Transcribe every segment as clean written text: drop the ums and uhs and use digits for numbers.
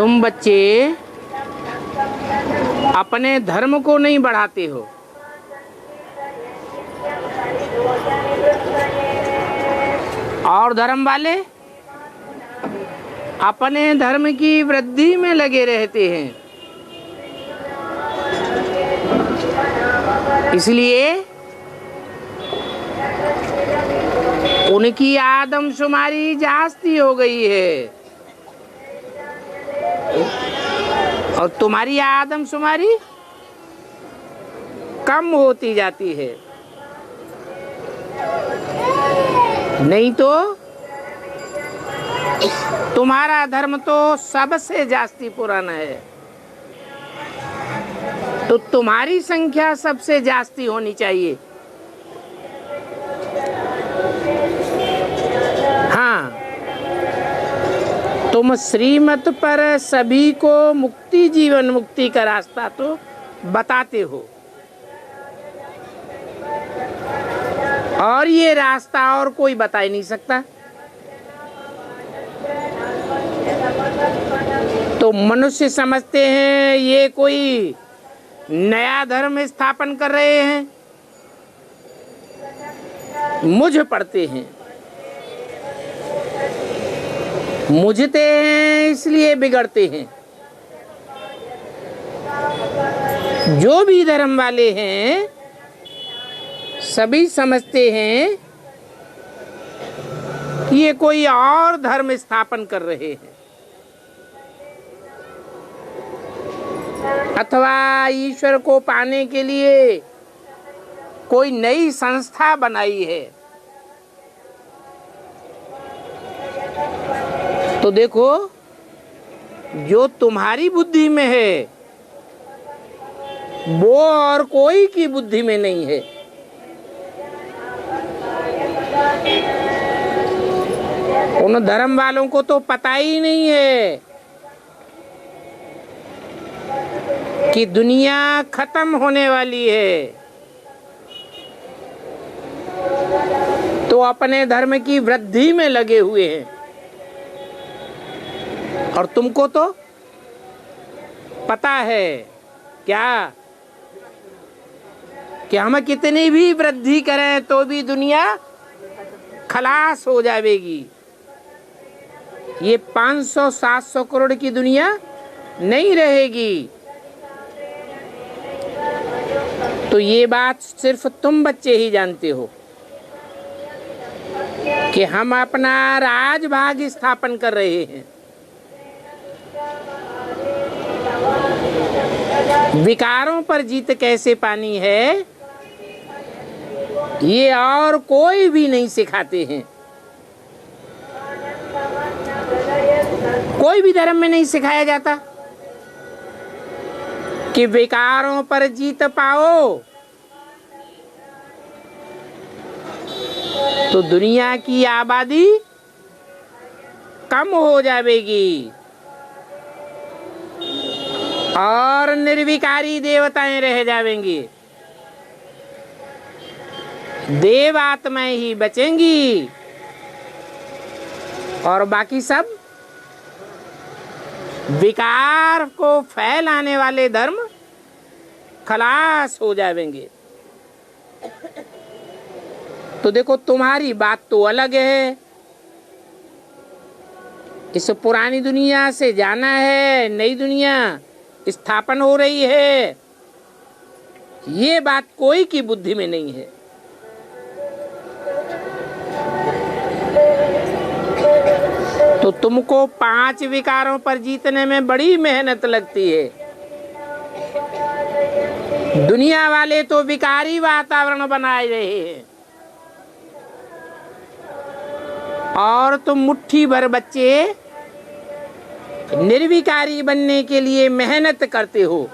तुम बच्चे अपने धर्म को नहीं बढ़ाते हो, और धर्म वाले अपने धर्म की वृद्धि में लगे रहते हैं। इसलिए उनकी आदमशुमारी जास्ती हो गई है और तुम्हारी आदमशुमारी कम होती जाती है। नहीं तो तुम्हारा धर्म तो सबसे जास्ती पुराना है, तो तुम्हारी संख्या सबसे जास्ती होनी चाहिए। हाँ, तुम श्रीमत पर सभी को मुक्ति, जीवन मुक्ति का रास्ता तो बताते हो, और ये रास्ता और कोई बता ही नहीं सकता। तो मनुष्य समझते हैं ये कोई नया धर्म स्थापन कर रहे हैं, मुझ पढ़ते हैं, मुझते हैं, इसलिए बिगड़ते हैं। जो भी धर्म वाले हैं सभी समझते हैं कि ये कोई और धर्म स्थापन कर रहे हैं, अथवा ईश्वर को पाने के लिए कोई नई संस्था बनाई है। तो देखो, जो तुम्हारी बुद्धि में है वो और कोई की बुद्धि में नहीं है। उन धर्म वालों को तो पता ही नहीं है कि दुनिया खत्म होने वाली है, तो अपने धर्म की वृद्धि में लगे हुए हैं। और तुमको तो पता है क्या कि हम कितनी भी वृद्धि करें तो भी दुनिया खलास हो जाएगी। ये 500-700 करोड़ की दुनिया नहीं रहेगी। तो ये बात सिर्फ तुम बच्चे ही जानते हो कि हम अपना राजभाग स्थापन कर रहे हैं। विकारों पर जीत कैसे पानी है ये और कोई भी नहीं सिखाते हैं, कोई भी धर्म में नहीं सिखाया जाता कि विकारों पर जीत पाओ तो दुनिया की आबादी कम हो जाएगी और निर्विकारी देवताएं रह जाएंगी, देव आत्माएं ही बचेंगी और बाकी सब विकार को फैलाने वाले धर्म खलास हो जाएंगे। तो देखो, तुम्हारी बात तो अलग है, इस पुरानी दुनिया से जाना है, नई दुनिया स्थापन हो रही है, ये बात कोई की बुद्धि में नहीं है। तो तुमको 5 विकारों पर जीतने में बड़ी मेहनत लगती है। दुनिया वाले तो विकारी वातावरण बनाए रहे हैं और तुम मुट्ठी भर बच्चे निर्विकारी बनने के लिए मेहनत करते हो।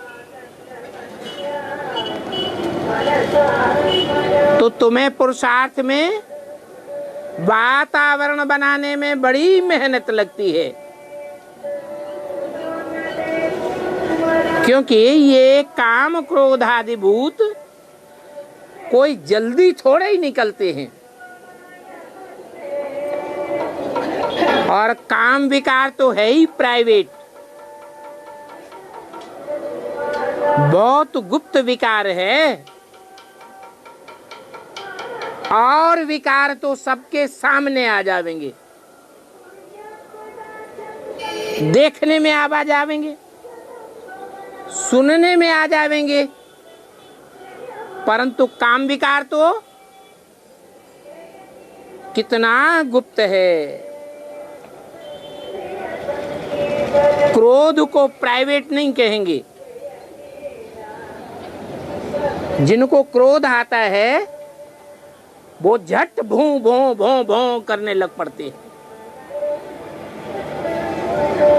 तो तुम्हें पुरुषार्थ में वातावरण बनाने में बड़ी मेहनत लगती है, क्योंकि ये काम क्रोध आदि भूत कोई जल्दी थोड़े ही निकलते हैं और काम विकार तो है ही प्राइवेट, बहुत गुप्त विकार है, और विकार तो सबके सामने आ जावेंगे, देखने में आ जावेंगे, सुनने में आ जावेंगे, परंतु काम विकार तो कितना गुप्त है। क्रोध को प्राइवेट नहीं कहेंगे। जिनको क्रोध आता है वो झट भों भों भों भों करने लग पड़ते हैं।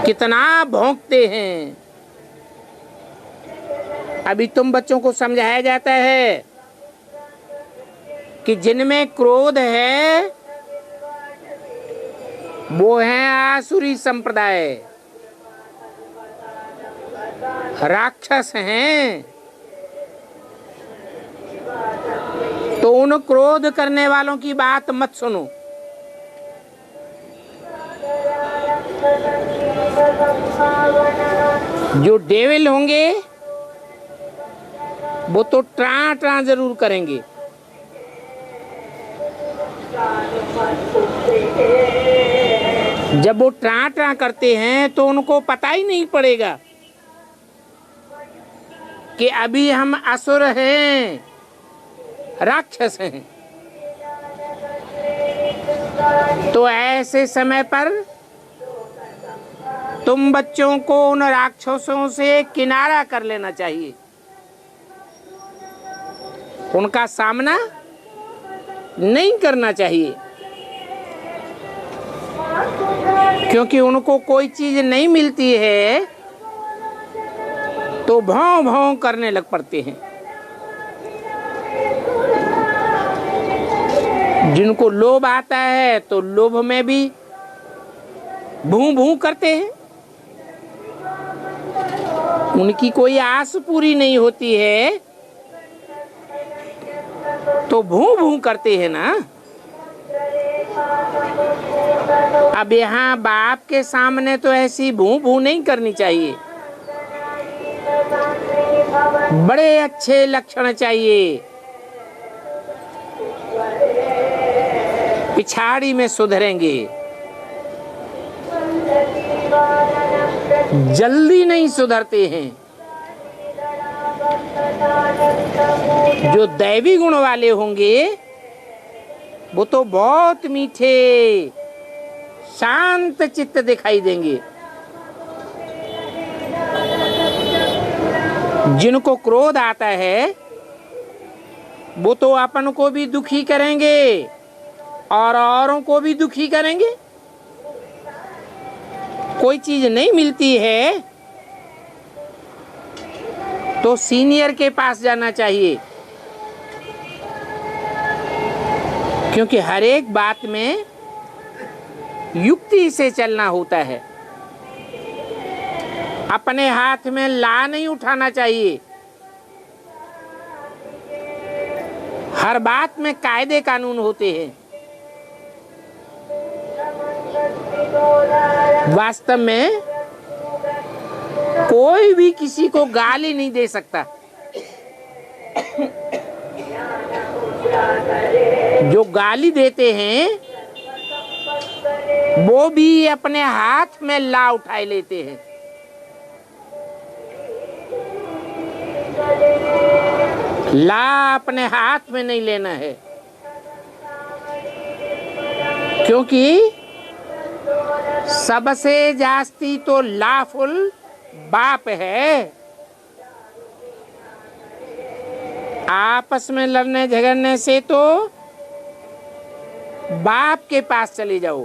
कितना भौंकते हैं। अभी तुम बच्चों को समझाया जाता है कि जिनमें क्रोध है वो है आसुरी संप्रदाय, राक्षस हैं। तो उन क्रोध करने वालों की बात मत सुनो। जो डेविल होंगे वो तो ट्रा ट्रा जरूर करेंगे। जब वो ट्रा ट्रा करते हैं तो उनको पता ही नहीं पड़ेगा कि अभी हम असुर हैं, राक्षस हैं। तो ऐसे समय पर तुम बच्चों को उन राक्षसों से किनारा कर लेना चाहिए, उनका सामना नहीं करना चाहिए, क्योंकि उनको कोई चीज नहीं मिलती है तो भौं भौं करने लग पड़ते हैं। जिनको लोभ आता है तो लोभ में भी भूं भूं करते हैं। उनकी कोई आस पूरी नहीं होती है तो भूं भूं करते हैं ना। अब यहाँ बाप के सामने तो ऐसी भूं भूं नहीं करनी चाहिए। बड़े अच्छे लक्षण चाहिए, पिछाड़ी में सुधरेंगे, जल्दी नहीं सुधरते हैं। जो दैवी गुण वाले होंगे वो तो बहुत मीठे शांत चित्त दिखाई देंगे। जिनको क्रोध आता है वो तो अपन को भी दुखी करेंगे और औरों को भी दुखी करेंगे। कोई चीज नहीं मिलती है तो सीनियर के पास जाना चाहिए, क्योंकि हर एक बात में युक्ति से चलना होता है। अपने हाथ में ला नहीं उठाना चाहिए। हर बात में कायदे कानून होते हैं। वास्तव में कोई भी किसी को गाली नहीं दे सकता। जो गाली देते हैं वो भी अपने हाथ में ला उठाए लेते हैं। ला अपने हाथ में नहीं लेना है, क्योंकि सबसे जास्ती तो लाफुल बाप है। आपस में लड़ने झगड़ने से तो बाप के पास चले जाओ,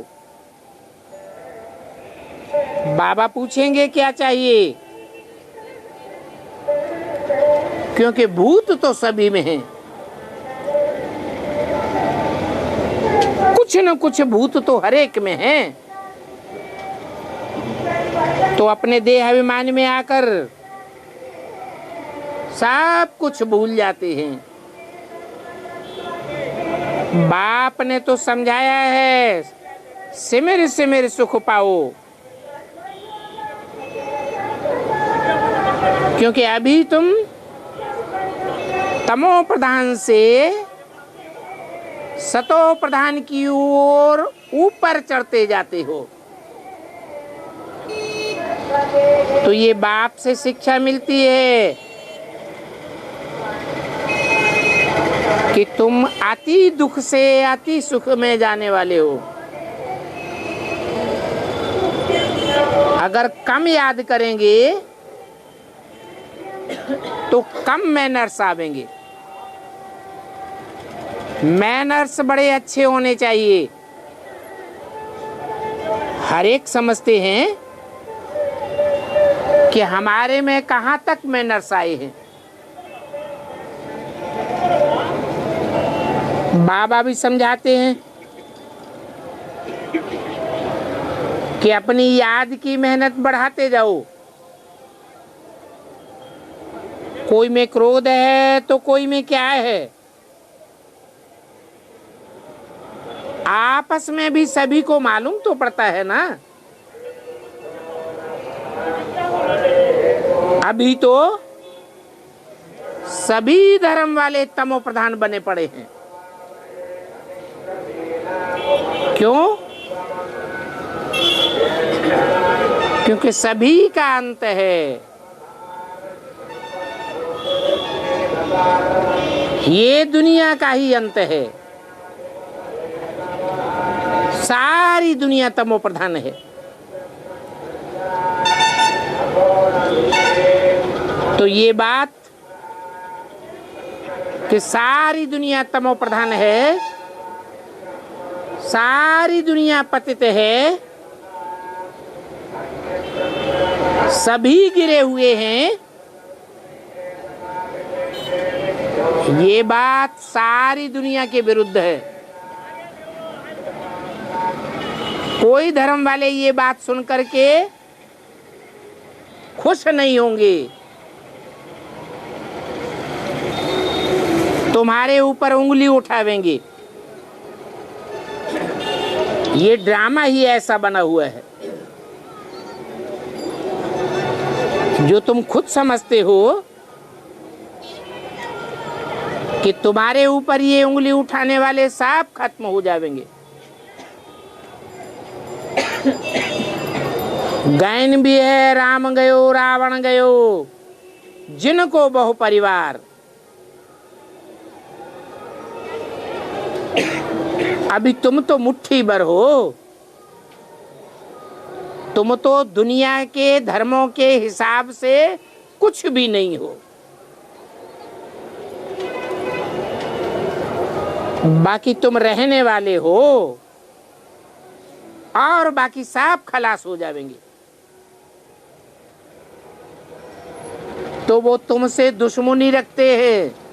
बाबा पूछेंगे क्या चाहिए, क्योंकि भूत तो सभी में है। कुछ न कुछ भूत तो हर एक में है। तो अपने देह अभिमान में आकर सब कुछ भूल जाते हैं। बाप ने तो समझाया है, सिमर सिमर सुख पाओ। क्योंकि अभी तुम तमो प्रधान से सतो प्रधान की ओर ऊपर चढ़ते जाते हो। तो ये बाप से शिक्षा मिलती है कि तुम अति दुख से अति सुख में जाने वाले हो। अगर कम याद करेंगे तो कम मैनर्स आवेंगे। मैनर्स बड़े अच्छे होने चाहिए। हर एक समझते हैं कि हमारे में कहां तक मैनर्स आए हैं। बाबा भी समझाते हैं कि अपनी याद की मेहनत बढ़ाते जाओ। कोई में क्रोध है तो कोई में क्या है। आपस में भी सभी को मालूम तो पड़ता है ना। अभी तो सभी धर्म वाले तमो प्रधान बने पड़े हैं। क्यों? क्योंकि सभी का अंत है। ये दुनिया का ही अंत है। सारी दुनिया तमो प्रधान है। तो ये बात कि सारी दुनिया तमो प्रधान है, सारी दुनिया पतित है, सभी गिरे हुए हैं, ये बात सारी दुनिया के विरुद्ध है। कोई धर्म वाले ये बात सुन करके खुश नहीं होंगे। तुम्हारे ऊपर उंगली उठावेंगे। ये ड्रामा ही ऐसा बना हुआ है जो तुम खुद समझते हो कि तुम्हारे ऊपर ये उंगली उठाने वाले सब खत्म हो जाएंगे। गैन भी है राम गयो रावण गयो, जिनको बहु परिवार। अभी तुम तो मुट्ठी भर हो। तुम तो दुनिया के धर्मों के हिसाब से कुछ भी नहीं हो। बाकी तुम रहने वाले हो और बाकी सब खलास हो जाएंगे। तो वो तुमसे दुश्मनी रखते हैं।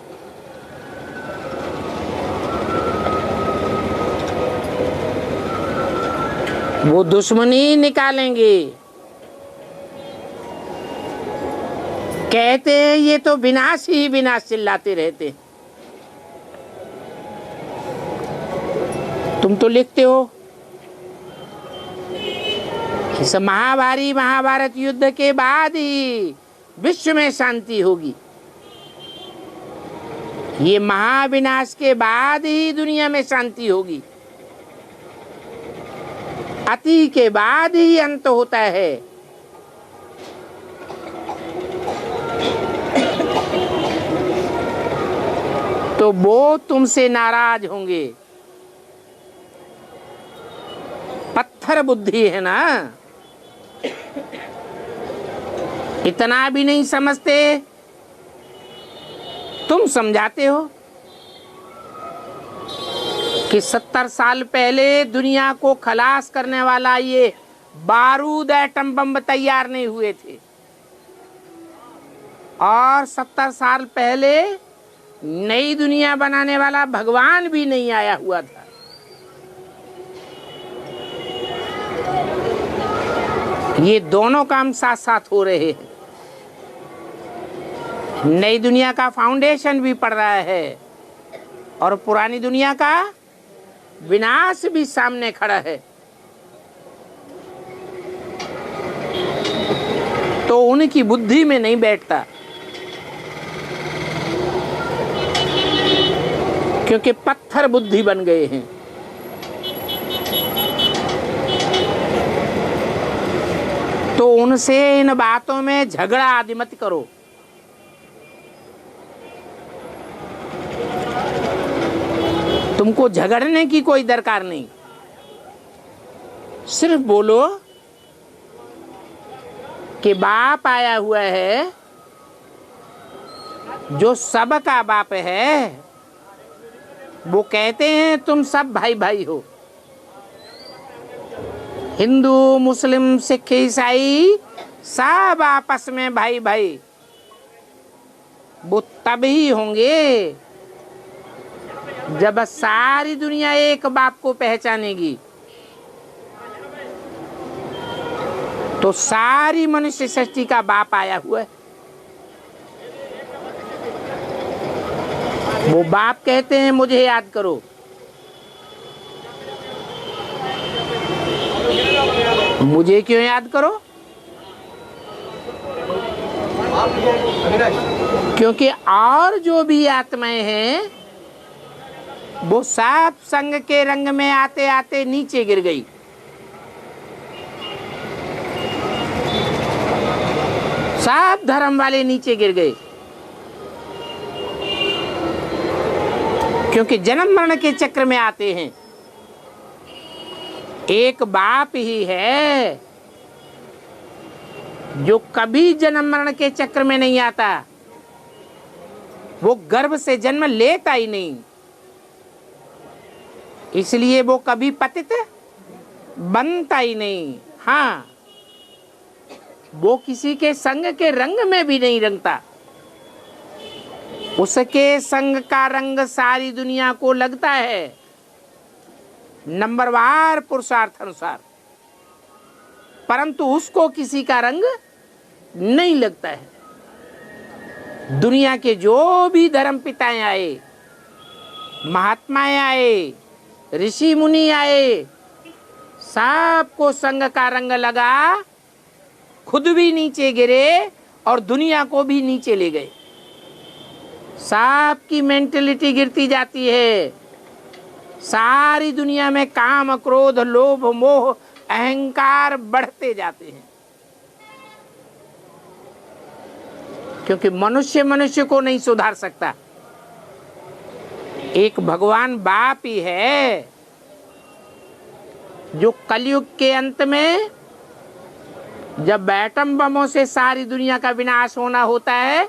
वो दुश्मनी निकालेंगे। कहते हैं ये तो विनाश ही विनाश चिल्लाते रहते। तुम तो लिखते हो इस महाभारी महाभारत युद्ध के बाद ही विश्व में शांति होगी। ये महाविनाश के बाद ही दुनिया में शांति होगी। अति के बाद ही अंत होता है। तो वो तुमसे नाराज होंगे। पत्थर बुद्धि है ना, इतना भी नहीं समझते। तुम समझाते हो कि 70 साल पहले दुनिया को खलास करने वाला ये बारूद एटम बम तैयार नहीं हुए थे, और 70 साल पहले नई दुनिया बनाने वाला भगवान भी नहीं आया हुआ था। ये दोनों काम साथ साथ हो रहे हैं। नई दुनिया का फाउंडेशन भी पड़ रहा है और पुरानी दुनिया का विनाश भी सामने खड़ा है। तो उनकी बुद्धि में नहीं बैठता, क्योंकि पत्थर बुद्धि बन गए हैं। तो उनसे इन बातों में झगड़ा आदि मत करो। तुमको झगड़ने की कोई दरकार नहीं, सिर्फ बोलो कि बाप आया हुआ है जो सबका बाप है, वो कहते हैं तुम सब भाई भाई हो। हिंदू, मुस्लिम, सिख, ईसाई सब आपस में भाई भाई। वो तभी होंगे जब सारी दुनिया एक बाप को पहचानेगी। तो सारी मनुष्य सृष्टि का बाप आया हुआ है। वो बाप कहते हैं मुझे याद करो। मुझे क्यों याद करो? क्योंकि और जो भी आत्माएं हैं वो सब संग के रंग में आते आते नीचे गिर गई। सब धर्म वाले नीचे गिर गए, क्योंकि जन्म मरण के चक्र में आते हैं। एक बाप ही है जो कभी जन्म मरण के चक्र में नहीं आता। वो गर्भ से जन्म लेता ही नहीं, इसलिए वो कभी पतित बनता ही नहीं। हाँ, वो किसी के संग के रंग में भी नहीं रंगता। उसके संग का रंग सारी दुनिया को लगता है, नंबरवार पुरुषार्थ अनुसार, परंतु उसको किसी का रंग नहीं लगता है। दुनिया के जो भी धर्म पिताएं आए, महात्माएं आए, ऋषि मुनि आए, सबको संग का रंग लगा, खुद भी नीचे गिरे और दुनिया को भी नीचे ले गए। सबकी मेंटलिटी गिरती जाती है। सारी दुनिया में काम, क्रोध, लोभ, मोह, अहंकार बढ़ते जाते हैं, क्योंकि मनुष्य मनुष्य को नहीं सुधार सकता। एक भगवान बाप ही है जो कलयुग के अंत में, जब एटम बमों से सारी दुनिया का विनाश होना होता है,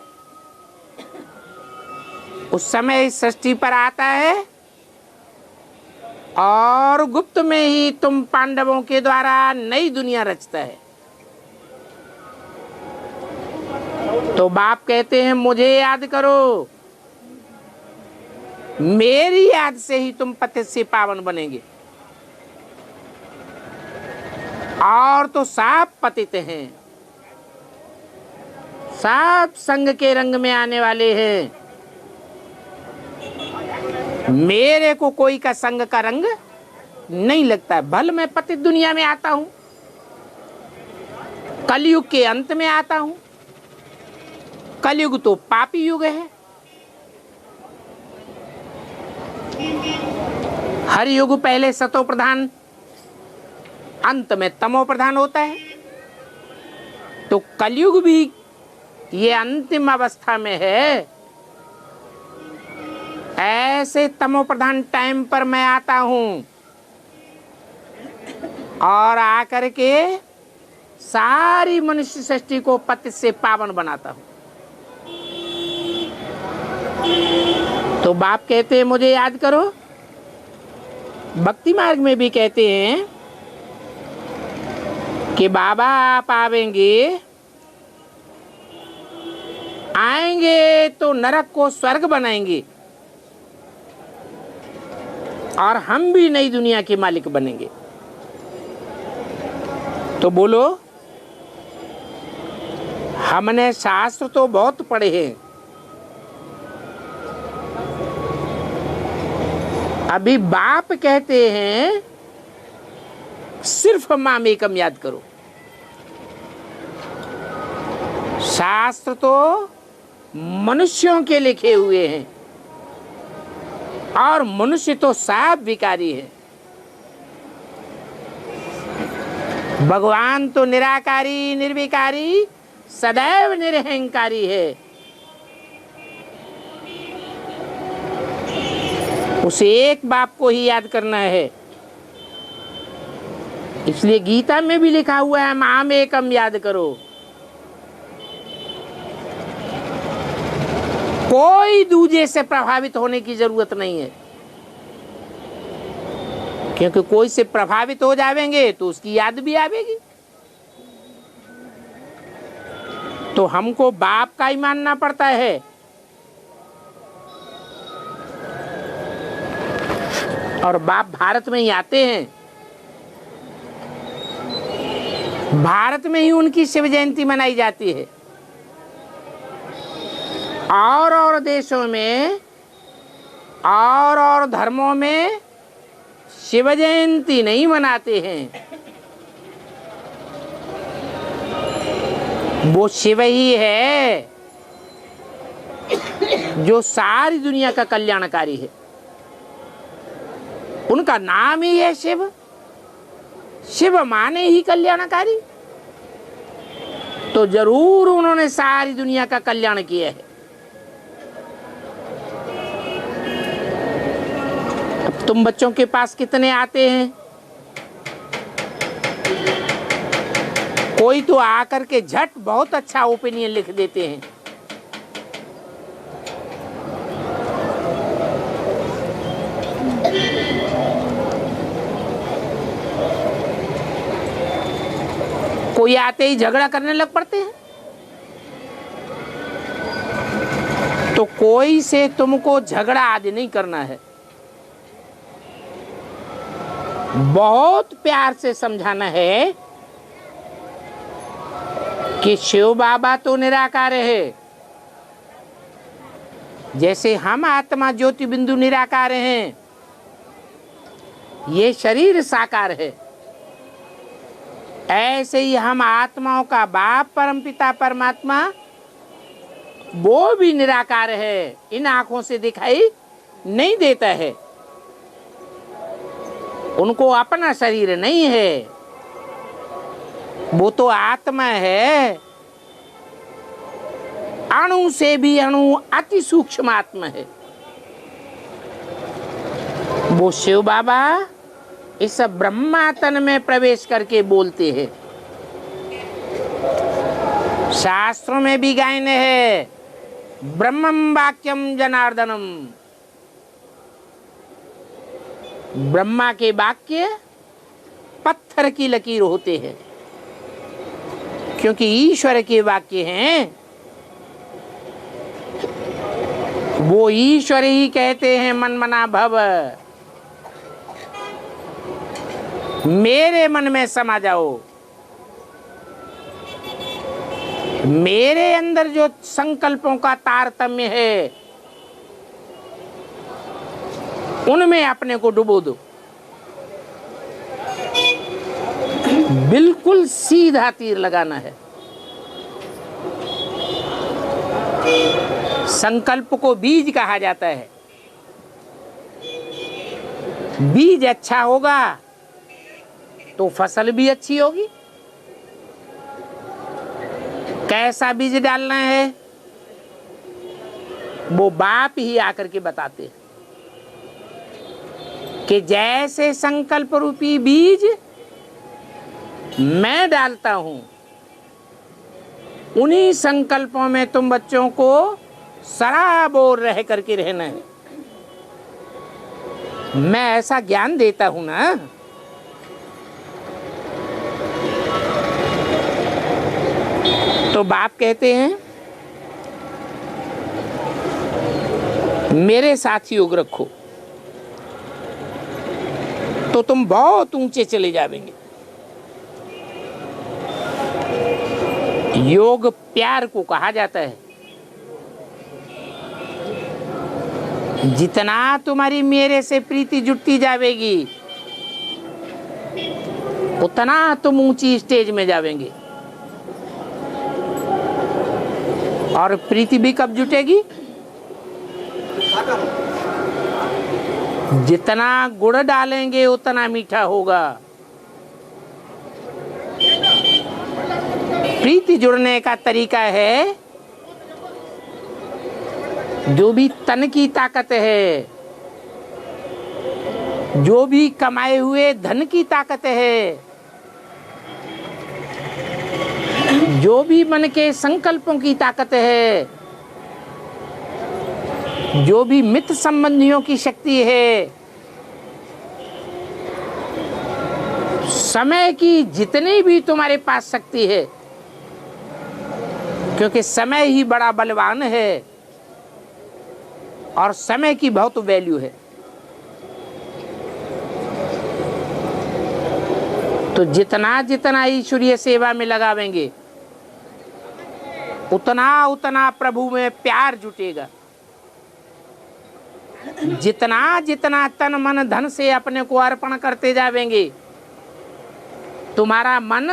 उस समय इस सृष्टि पर आता है और गुप्त में ही तुम पांडवों के द्वारा नई दुनिया रचता है। तो बाप कहते हैं मुझे याद करो, मेरी याद से ही तुम पतित से पावन बनेंगे। और तो सब पतित हैं, सब संग के रंग में आने वाले हैं। मेरे को कोई का संग का रंग नहीं लगता है। भल मैं पतित दुनिया में आता हूं, कलयुग के अंत में आता हूं। कलयुग तो पापी युग है। हर युग पहले सतो प्रधान, अंत में तमो प्रधान होता है। तो कलयुग भी ये अंतिम अवस्था में है। ऐसे तमो प्रधान टाइम पर मैं आता हूं और आकर के सारी मनुष्य सृष्टि को पतित से पावन बनाता हूं। तो बाप कहते हैं मुझे याद करो। भक्ति मार्ग में भी कहते हैं कि बाबा आप आएंगे तो नरक को स्वर्ग बनाएंगे और हम भी नई दुनिया के मालिक बनेंगे। तो बोलो, हमने शास्त्र तो बहुत पढ़े हैं, अभी बाप कहते हैं सिर्फ माम एकम याद करो। शास्त्र तो मनुष्यों के लिखे हुए हैं और मनुष्य तो साफ विकारी है। भगवान तो निराकारी निर्विकारी सदैव निरहंकारी है। उसे एक बाप को ही याद करना है। इसलिए गीता में भी लिखा हुआ है माम एकम याद करो। कोई दूजे से प्रभावित होने की जरूरत नहीं है, क्योंकि कोई से प्रभावित हो जाएंगे तो उसकी याद भी आवेगी। तो हमको बाप का ही मानना पड़ता है। और बाप भारत में ही आते हैं, भारत में ही उनकी शिव जयंती मनाई जाती है। और देशों में और धर्मों में शिव जयंती नहीं मनाते हैं। वो शिव ही है जो सारी दुनिया का कल्याणकारी है। उनका नाम ही है शिव। शिव माने ही कल्याणकारी, तो जरूर उन्होंने सारी दुनिया का कल्याण किया है। अब तुम बच्चों के पास कितने आते हैं? कोई तो आकर के झट बहुत अच्छा ओपिनियन लिख देते हैं। कोई आते ही झगड़ा करने लग पड़ते हैं। तो कोई से तुमको झगड़ा आदि नहीं करना है, बहुत प्यार से समझाना है कि शिव बाबा तो निराकार है, जैसे हम आत्मा ज्योति बिंदु निराकार हैं, ये शरीर साकार है, ऐसे ही हम आत्माओं का बाप परमपिता परमात्मा वो भी निराकार है। इन आंखों से दिखाई नहीं देता है, उनको अपना शरीर नहीं है, वो तो आत्मा है। अणु से भी अणु अति सूक्ष्म आत्मा है। वो शिव बाबा इस ब्रह्मातन में प्रवेश करके बोलते हैं। शास्त्रों में भी गायन है ब्रह्मं वाक्यम जनार्दनम। ब्रह्मा के वाक्य पत्थर की लकीर होते हैं, क्योंकि ईश्वर के वाक्य हैं। वो ईश्वर ही कहते हैं मन मना भव, मेरे मन में समा जाओ। मेरे अंदर जो संकल्पों का तारतम्य है उनमें अपने को डुबो दो। बिल्कुल सीधा तीर लगाना है। संकल्प को बीज कहा जाता है। बीज अच्छा होगा तो फसल भी अच्छी होगी। कैसा बीज डालना है वो बाप ही आकर के बताते हैं कि जैसे संकल्प रूपी बीज मैं डालता हूं, उन्हीं संकल्पों में तुम बच्चों को सराबोर रह करके रहना है। मैं ऐसा ज्ञान देता हूं ना, तो बाप कहते हैं मेरे साथ योग रखो तो तुम बहुत ऊंचे चले जाएंगे। योग प्यार को कहा जाता है। जितना तुम्हारी मेरे से प्रीति जुटती जाएगी उतना तुम ऊंची स्टेज में जाओगे। और प्रीति भी कब जुटेगी? जितना गुड़ डालेंगे उतना मीठा होगा। प्रीति जुड़ने का तरीका है, जो भी तन की ताकत है, जो भी कमाए हुए धन की ताकत है, जो भी मन के संकल्पों की ताकत है, जो भी मित्र संबंधियों की शक्ति है, समय की जितनी भी तुम्हारे पास शक्ति है, क्योंकि समय ही बड़ा बलवान है और समय की बहुत वैल्यू है। तो जितना जितना ईश्वरीय सेवा में लगावेंगे उतना उतना प्रभु में प्यार जुटेगा। जितना जितना तन मन धन से अपने को अर्पण करते जावेंगे, तुम्हारा मन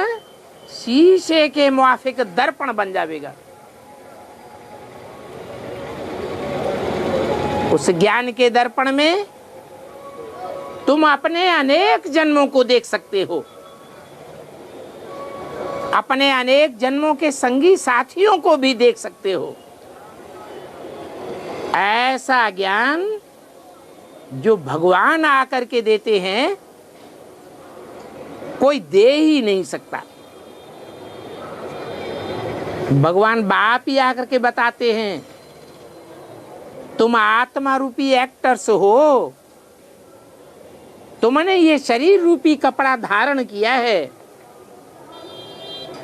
शीशे के मुआफिक दर्पण बन जाएगा। उस ज्ञान के दर्पण में तुम अपने अनेक जन्मों को देख सकते हो, अपने अनेक जन्मों के संगी साथियों को भी देख सकते हो। ऐसा ज्ञान जो भगवान आकर के देते हैं, कोई दे ही नहीं सकता। भगवान बाप ही आकर के बताते हैं, तुम आत्मा रूपी एक्टर्स हो, तुमने ये शरीर रूपी कपड़ा धारण किया है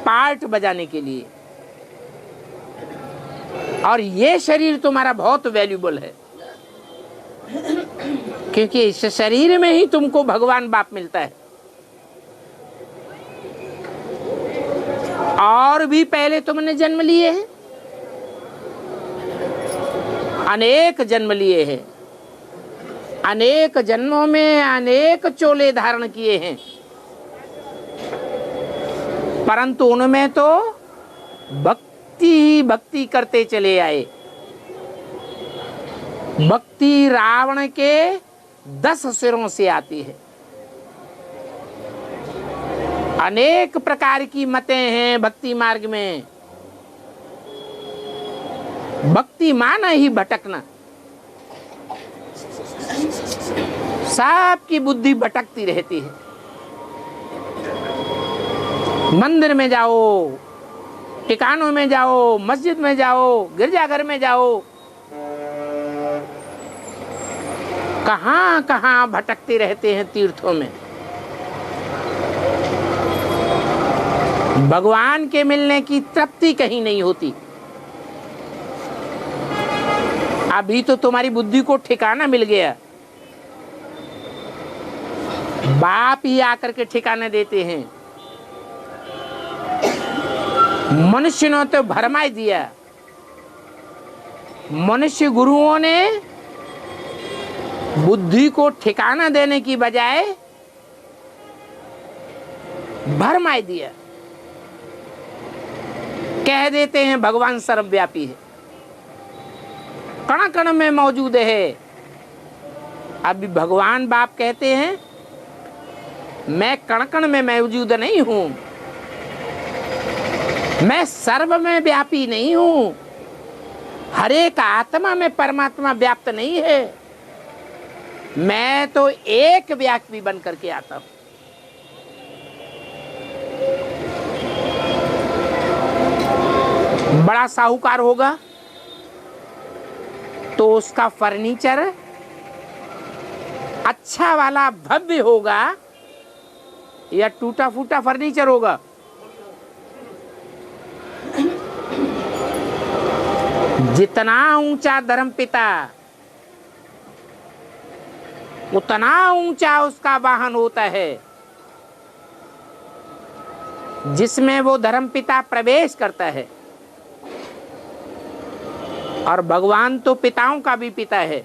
पार्ट बजाने के लिए, और ये शरीर तुम्हारा बहुत वैल्यूबल है, क्योंकि इस शरीर में ही तुमको भगवान बाप मिलता है। और भी पहले तुमने जन्म लिए हैं, अनेक जन्म लिए हैं, अनेक जन्मों में अनेक चोले धारण किए हैं, परंतु उनमें तो भक्ति ही भक्ति करते चले आए। भक्ति रावण के 10 सिरों से आती है। अनेक प्रकार की मतें हैं भक्ति मार्ग में। भक्ति माना ही भटकना। सबकी बुद्धि भटकती रहती है। मंदिर में जाओ, ठिकानों में जाओ, मस्जिद में जाओ, गिरजाघर में जाओ, कहां कहां भटकते रहते हैं तीर्थों में। भगवान के मिलने की तृप्ति कहीं नहीं होती। अभी तो तुम्हारी बुद्धि को ठिकाना मिल गया, बाप ही आकर के ठिकाने देते हैं। मनुष्य ने तो भरमाई दिया। मनुष्य गुरुओं ने बुद्धि को ठिकाना देने की बजाय भरमाई दिया। कह देते हैं भगवान सर्वव्यापी है, कण कण में मौजूद है। अभी भगवान बाप कहते हैं, मैं कण कण में मौजूद नहीं हूं, मैं सर्व में व्यापी नहीं हूं, हर एक आत्मा में परमात्मा व्याप्त नहीं है, मैं तो एक व्यापी बन करके आता हूं। बड़ा साहूकार होगा तो उसका फर्नीचर अच्छा वाला भव्य होगा या टूटा फूटा फर्नीचर होगा? जितना ऊंचा धर्मपिता उतना ऊंचा उसका वाहन होता है, जिसमें वो धर्मपिता प्रवेश करता है। और भगवान तो पिताओं का भी पिता है,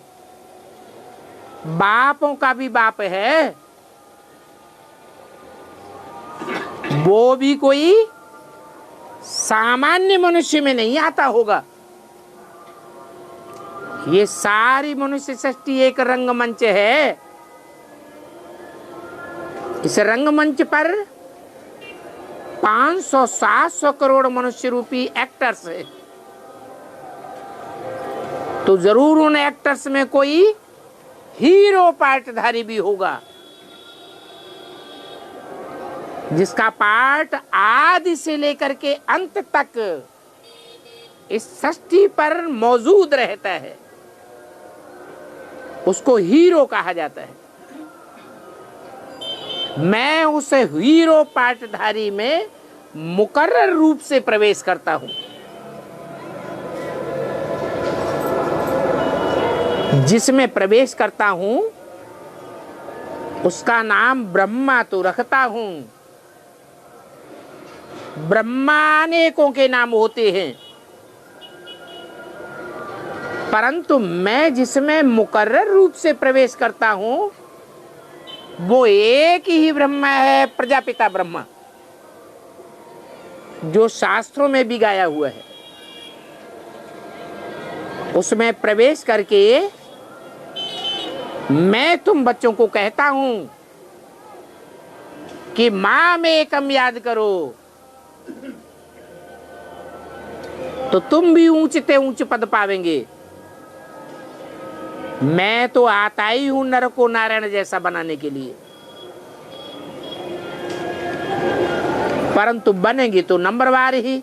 बापों का भी बाप है। वो भी कोई सामान्य मनुष्य में नहीं आता होगा, ये सारी मनुष्य सृष्टि एक रंगमंच है। इस रंगमंच पर 500-700 करोड़ मनुष्य रूपी एक्टर्स है। तो जरूर उन एक्टर्स में कोई हीरो पार्टधारी भी होगा, जिसका पार्ट आदि से लेकर के अंत तक इस सृष्टि पर मौजूद रहता है। उसको हीरो कहा जाता है। मैं उस हीरो पार्टधारी में मुकर्रर रूप से प्रवेश करता हूं। जिसमें प्रवेश करता हूं उसका नाम ब्रह्मा तो रखता हूं। ब्रह्मा अनेकों के नाम होते हैं, परंतु मैं जिसमें मुकर्रर रूप से प्रवेश करता हूं वो एक ही ब्रह्मा है, प्रजापिता ब्रह्मा, जो शास्त्रों में भी गाया हुआ है। उसमें प्रवेश करके मैं तुम बच्चों को कहता हूं कि मां में एकम याद करो, तो तुम भी ऊंचते ऊंच पद पावेंगे। मैं तो आता ही हूं नर को नारायण जैसा बनाने के लिए, परंतु बनेंगे तो नंबरवार ही।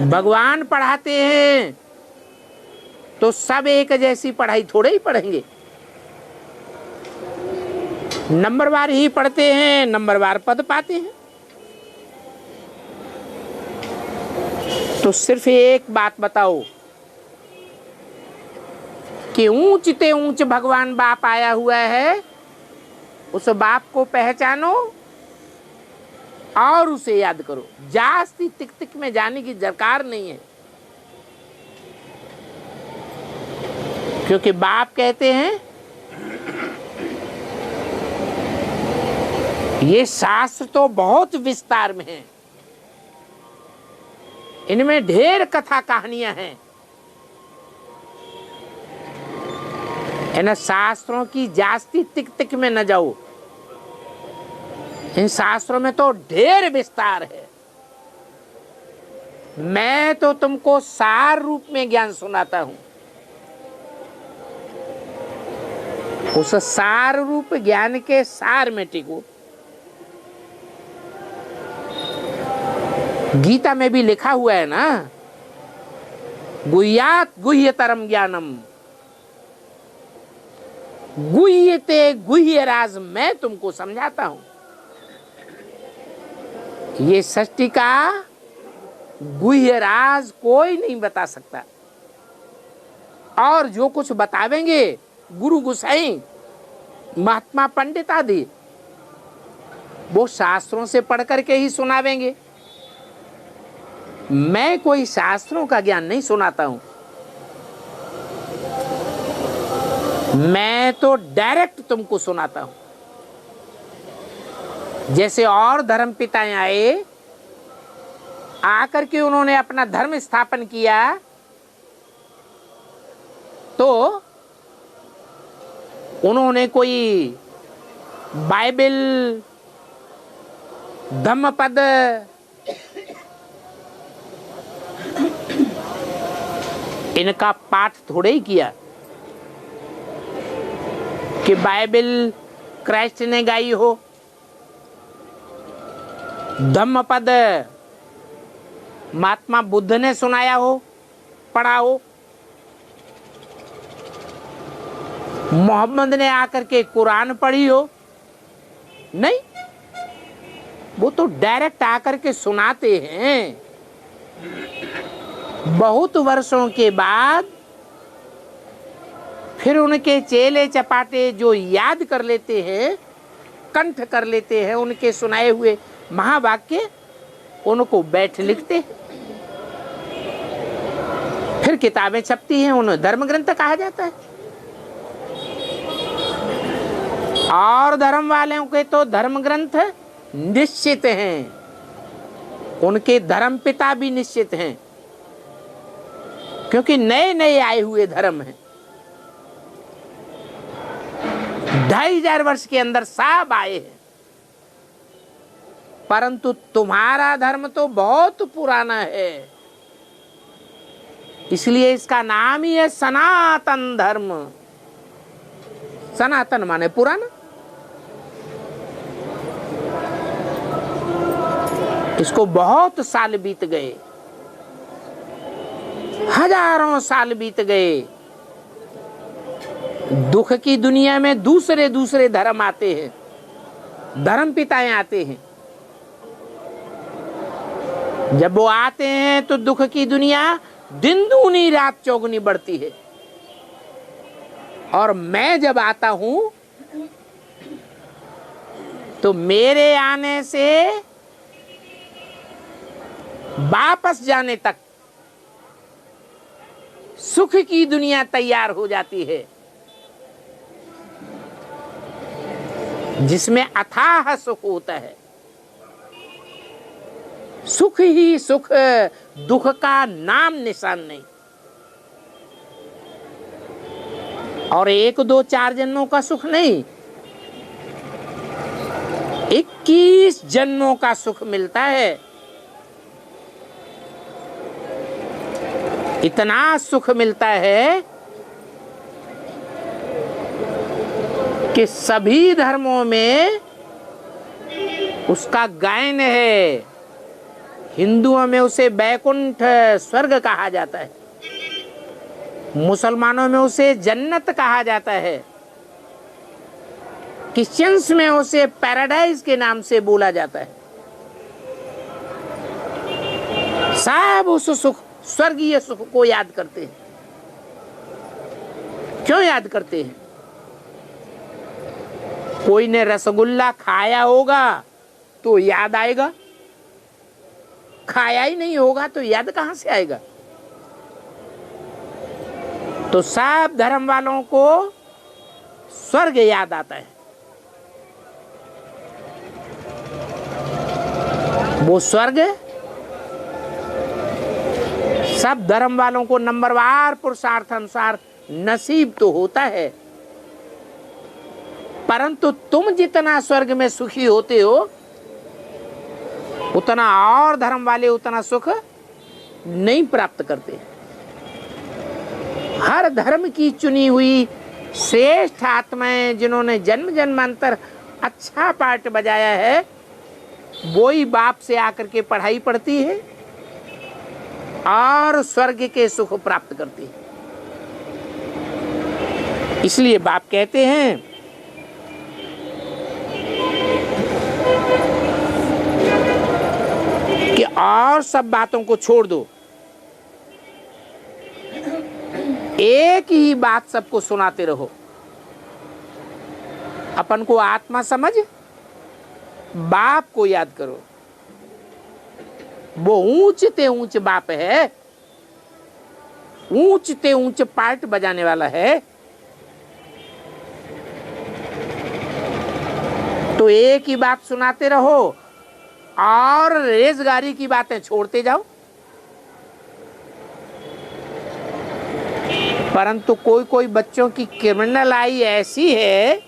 भगवान पढ़ाते हैं तो सब एक जैसी पढ़ाई थोड़े ही पढ़ेंगे। नंबरवार ही पढ़ते हैं, नंबरवार पद पाते हैं। तो सिर्फ एक बात बताओ कि ऊंचते ऊंच भगवान बाप आया हुआ है, उस बाप को पहचानो और उसे याद करो। जास्ती तिक तिक में जाने की दरकार नहीं है, क्योंकि बाप कहते हैं ये शास्त्र तो बहुत विस्तार में है, इनमें ढेर कथा कहानियां हैं। इन शास्त्रों की जास्ती तिक तिक में न जाओ। इन शास्त्रों में तो ढेर विस्तार है। मैं तो तुमको सार रूप में ज्ञान सुनाता हूं। उस सार रूप ज्ञान के सार में टिको। गीता में भी लिखा हुआ है ना, गुह्यात गुह्यतरम ज्ञानम, गुह्यते गुह्य राज मैं तुमको समझाता हूं। ये सृष्टि का गुह्य राज कोई नहीं बता सकता, और जो कुछ बतावेंगे गुरु गोसाई महात्मा पंडित आदि वो शास्त्रों से पढ़ करके ही सुनावेंगे। मैं कोई शास्त्रों का ज्ञान नहीं सुनाता हूं। मैं तो डायरेक्ट तुमको सुनाता हूं। जैसे और धर्म पिताएं आए, आकर के उन्होंने अपना धर्म स्थापन किया, तो उन्होंने कोई बाइबल, धम्मपद, इनका पाठ थोड़े ही किया कि बाइबल क्राइस्ट ने गाई हो, धम्मपद महात्मा बुद्ध ने सुनाया हो, पढ़ा हो, मोहम्मद ने आकर के कुरान पढ़ी हो। नहीं, वो तो डायरेक्ट आकर के सुनाते हैं। बहुत वर्षों के बाद फिर उनके चेले चपाटे जो याद कर लेते हैं, कंठ कर लेते हैं उनके सुनाए हुए महावाक्य, उनको बैठ लिखते हैं। फिर किताबें छपती हैं, उन्हें धर्म ग्रंथ कहा जाता है। और धर्म वालों के तो धर्म ग्रंथ निश्चित हैं, उनके धर्म पिता भी निश्चित हैं। क्योंकि नए नए आए हुए धर्म हैं। 2500 वर्ष के अंदर सब आए हैं, परंतु तुम्हारा धर्म तो बहुत पुराना है, इसलिए इसका नाम ही है सनातन धर्म। सनातन माने पुराना। इसको बहुत साल बीत गए, हजारों साल बीत गए। दुख की दुनिया में दूसरे दूसरे धर्म आते हैं, धर्म पिताएं आते हैं। जब वो आते हैं तो दुख की दुनिया दिन दूनी रात चौगुनी बढ़ती है। और मैं जब आता हूं तो मेरे आने से वापस जाने तक सुख की दुनिया तैयार हो जाती है, जिसमें अथाह सुख होता है। सुख ही सुख, दुख का नाम निशान नहीं। और 1 2 4 जन्मों का सुख नहीं, 21 जन्मों का सुख मिलता है। इतना सुख मिलता है कि सभी धर्मों में उसका गायन है। हिंदुओं में उसे बैकुंठ स्वर्ग कहा जाता है, मुसलमानों में उसे जन्नत कहा जाता है, क्रिश्चियंस में उसे पैराडाइज के नाम से बोला जाता है। सब उस सुख, स्वर्गीय सुख को याद करते हैं। क्यों याद करते हैं? कोई ने रसगुल्ला खाया होगा तो याद आएगा, खाया ही नहीं होगा तो याद कहां से आएगा? तो सब धर्म वालों को स्वर्ग याद आता है। वो स्वर्ग सब धर्म वालों को नंबरवार पुरुषार्थ अनुसार नसीब तो होता है, परंतु तुम जितना स्वर्ग में सुखी होते हो उतना और धर्म वाले उतना सुख नहीं प्राप्त करते। हर धर्म की चुनी हुई श्रेष्ठ आत्माएं जिन्होंने जन्म जन्मांतर अच्छा पाठ बजाया है, वो ही बाप से आकर के पढ़ाई पढ़ती है और स्वर्ग के सुख प्राप्त करती है। इसलिए बाप कहते हैं कि और सब बातों को छोड़ दो, एक ही बात सबको सुनाते रहो। अपन को आत्मा समझ बाप को याद करो। वो ऊंचते ऊंच बाप है, ऊंचते ऊंच पार्ट बजाने वाला है। तो एक ही बात सुनाते रहो और रेजगारी की बातें छोड़ते जाओ। परंतु कोई कोई बच्चों की क्रिमिनल आई ऐसी है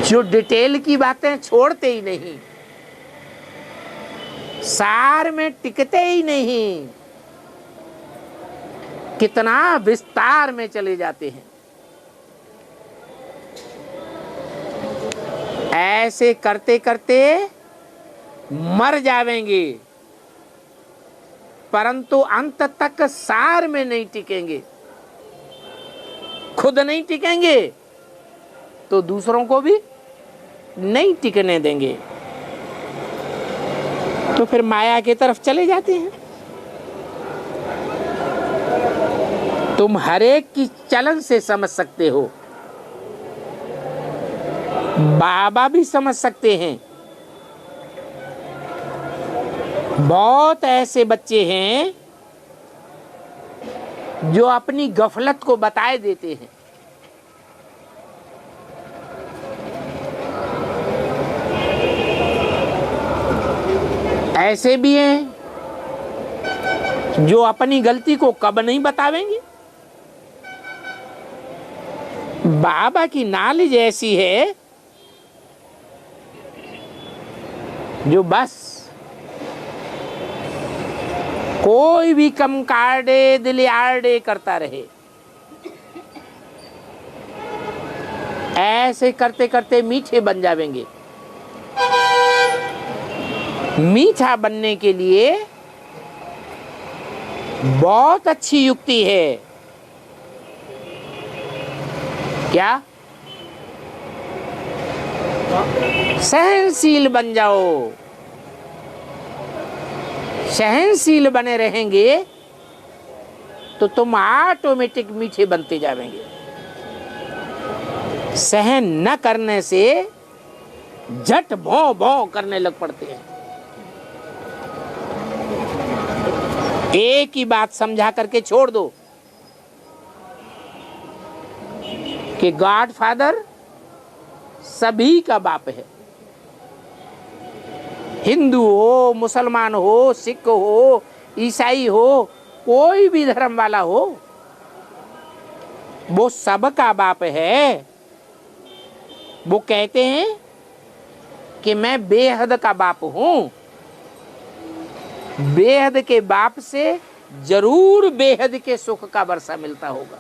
जो डिटेल की बातें छोड़ते ही नहीं, सार में टिकते ही नहीं, कितना विस्तार में चले जाते हैं। ऐसे करते करते मर जावेंगे, परंतु अंत तक सार में नहीं टिकेंगे। खुद नहीं टिकेंगे तो दूसरों को भी नहीं टिकने देंगे, तो फिर माया की तरफ चले जाते हैं। तुम हरेक की चलन से समझ सकते हो, बाबा भी समझ सकते हैं। बहुत ऐसे बच्चे हैं जो अपनी गफलत को बताए देते हैं। ऐसे भी हैं जो अपनी गलती को कब नहीं बतावेंगे। बाबा की नॉलेज ऐसी है जो बस कोई भी कम काटे दिल आड़े करता रहे। ऐसे करते करते मीठे बन जाएंगे। मीठा बनने के लिए बहुत अच्छी युक्ति है। क्या? सहनशील बन जाओ। सहनशील बने रहेंगे तो तुम ऑटोमेटिक मीठे बनते जाएंगे। सहन न करने से झट भौं भौं करने लग पड़ते हैं। एक ही बात समझा करके छोड़ दो कि गॉड फादर सभी का बाप है। हिंदू हो, मुसलमान हो, सिख हो, ईसाई हो, कोई भी धर्म वाला हो, वो सबका बाप है। वो कहते हैं कि मैं बेहद का बाप हूं। बेहद के बाप से जरूर बेहद के सुख का वर्षा मिलता होगा।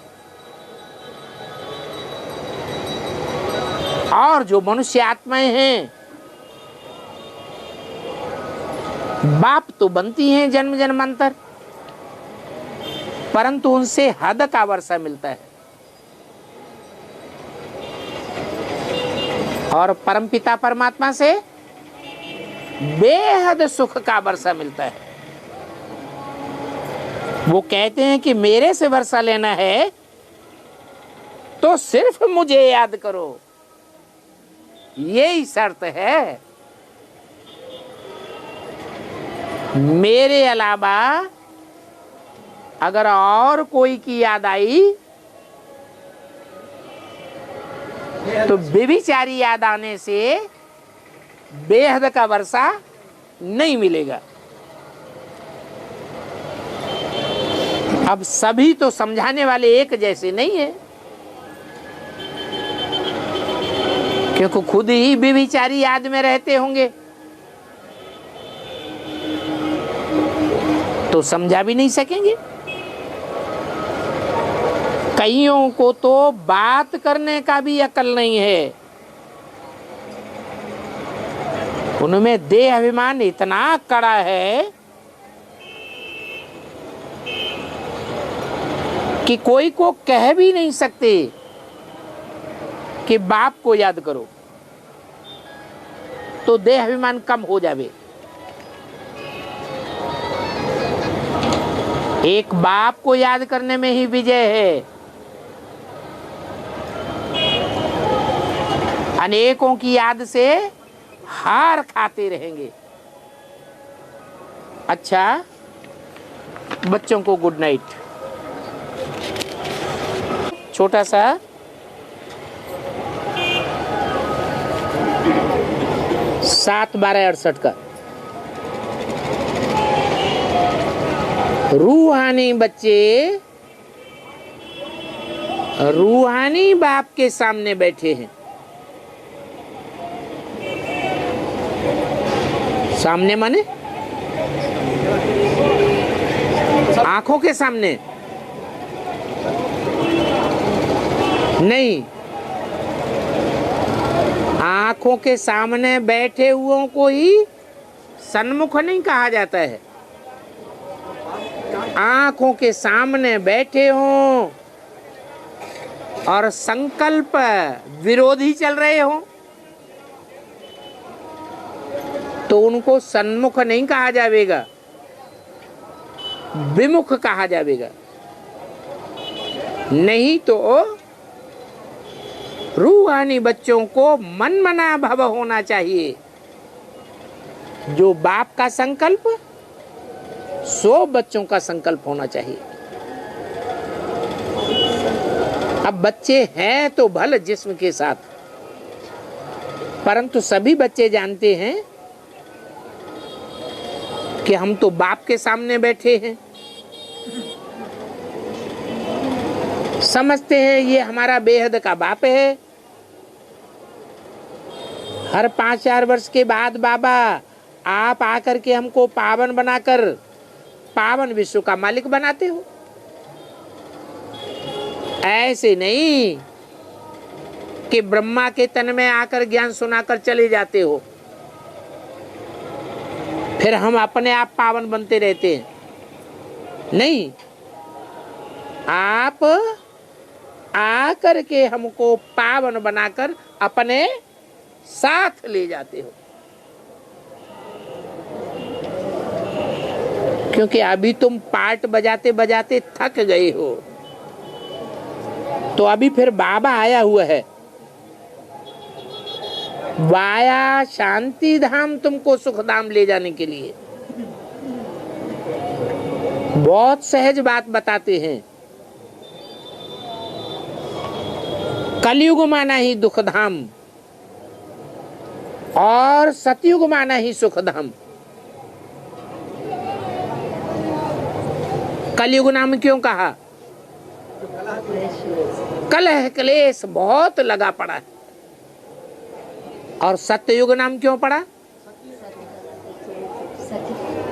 और जो मनुष्य आत्माएं हैं, बाप तो बनती हैं जन्म जन्मांतर, परंतु उनसे हद का वर्षा मिलता है। और परमपिता परमात्मा से बेहद सुख का वर्षा मिलता है। वो कहते हैं कि मेरे से वर्षा लेना है तो सिर्फ मुझे याद करो, यही शर्त है। मेरे अलावा अगर और कोई की याद आई तो बेविचारी याद आने से बेहद का वर्षा नहीं मिलेगा। अब सभी तो समझाने वाले एक जैसे नहीं है, क्योंकि खुद ही बेविचारी याद में रहते होंगे तो समझा भी नहीं सकेंगे। कईयों को तो बात करने का भी अकल नहीं है। उनमें देह अभिमान इतना कड़ा है कि कोई को कह भी नहीं सकते कि बाप को याद करो, तो देह अभिमान कम हो जावे। एक बाप को याद करने में ही विजय है। अनेकों की याद से हार खाते रहेंगे। अच्छा, बच्चों को गुड नाइट। छोटा सा 7/12/68 का रूहानी बच्चे रूहानी बाप के सामने बैठे हैं। सामने माने आंखों के सामने नहीं, आंखों के सामने बैठे हुओं को ही सन्मुख नहीं कहा जाता है। आंखों के सामने बैठे हों और संकल्प विरोधी चल रहे हों तो उनको सन्मुख नहीं कहा जाएगा, विमुख कहा जाएगा। नहीं तो रूहानी बच्चों को मनमना भव होना चाहिए। जो बाप का संकल्प, सो बच्चों का संकल्प होना चाहिए। अब बच्चे हैं तो भले जिस्म के साथ, परंतु सभी बच्चे जानते हैं कि हम तो बाप के सामने बैठे हैं। समझते हैं ये हमारा बेहद का बाप है। हर 5-4 वर्ष के बाद बाबा आप आकर के हमको पावन बनाकर पावन विश्व का मालिक बनाते हो। ऐसे नहीं कि ब्रह्मा के तन में आकर ज्ञान सुनाकर चले जाते हो, फिर हम अपने आप पावन बनते रहते हैं। नहीं, आप आकर के हमको पावन बनाकर अपने साथ ले जाते हो। क्योंकि अभी तुम पार्ट बजाते बजाते थक गए हो, तो अभी फिर बाबा आया हुआ है। वाया शांति धाम तुमको सुख धाम ले जाने के लिए बहुत सहज बात बताते हैं। कलयुग माना ही दुख धाम और सतयुग माना ही सुख धाम। कलयुग नाम क्यों कहा? कलह क्लेश बहुत लगा पड़ा है। और सत्ययुग नाम क्यों पड़ा?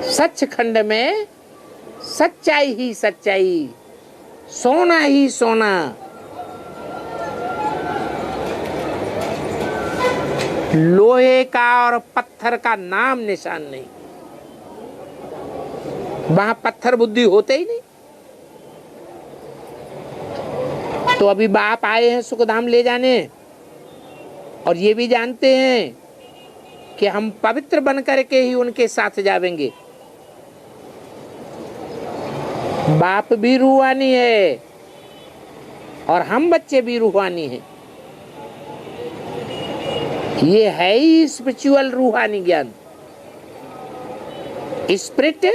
सचखंड में सच्चाई ही सच्चाई, सोना ही सोना। लोहे का और पत्थर का नाम निशान नहीं, वहां पत्थर बुद्धि होते ही नहीं। तो अभी बाप आए हैं सुखधाम ले जाने, और ये भी जानते हैं कि हम पवित्र बन करके ही उनके साथ जावेंगे। बाप भी रूहानी है और हम बच्चे भी रूहानी हैं। ये है ही स्पिरिचुअल रूहानी ज्ञान। स्पिरिट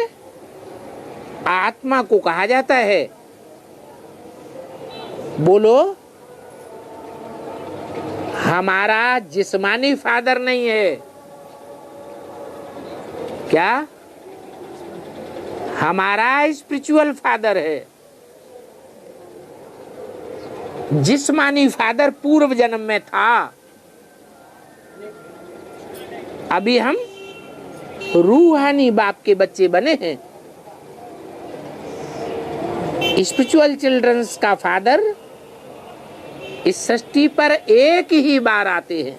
आत्मा को कहा जाता है। बोलो, हमारा जिस्मानी फादर नहीं है क्या? हमारा स्पिरिचुअल फादर है। जिस्मानी फादर पूर्व जन्म में था। अभी हम रूहानी बाप के बच्चे बने हैं। स्पिरिचुअल चिल्ड्रंस का फादर इस सृष्टि पर एक ही बार आते हैं।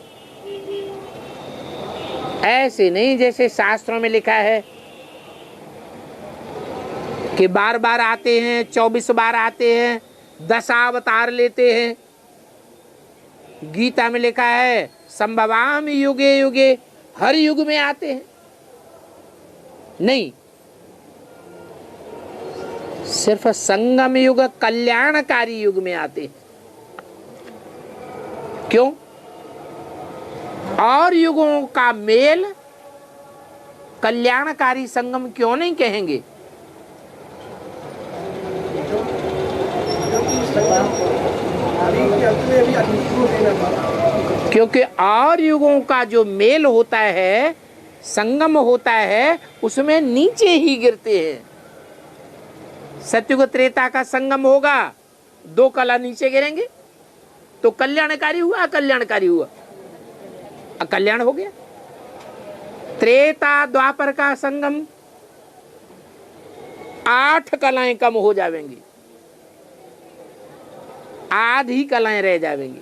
ऐसे नहीं जैसे शास्त्रों में लिखा है कि बार बार आते हैं, 24 बार आते हैं, 10 अवतार लेते हैं। गीता में लिखा है संभवामि युगे युगे, हर युग में आते हैं। नहीं, सिर्फ संगम युग कल्याणकारी युग में आते हैं। क्यों? और युगों का मेल कल्याणकारी संगम क्यों नहीं कहेंगे? क्योंकि और युगों का जो मेल होता है, संगम होता है, उसमें नीचे ही गिरते हैं। सतयुग त्रेता का संगम होगा, 2 कला नीचे गिरेंगे, तो कल्याणकारी हुआ, अकल्याणकारी हुआ, अकल्याण हो गया। त्रेता द्वापर का संगम, 8 कलाएं कम हो जाएंगी, आधी कलाएं रह जाएंगी,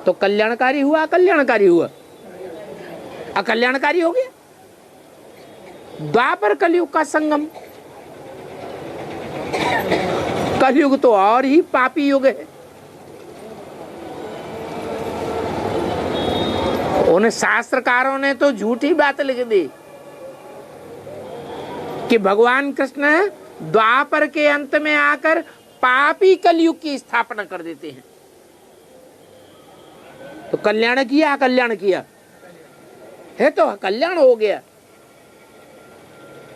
तो कल्याणकारी हुआ, अकल्याणकारी हुआ, अकल्याणकारी हो गया। द्वापर कलयुग का संगम, कलयुग तो और ही पापी युग है। उन शास्त्रकारों ने तो झूठी बात लिख दी कि भगवान कृष्ण द्वापर के अंत में आकर पापी कलयुग की स्थापना कर देते हैं। तो कल्याण किया, कल्याण किया है तो कल्याण हो गया।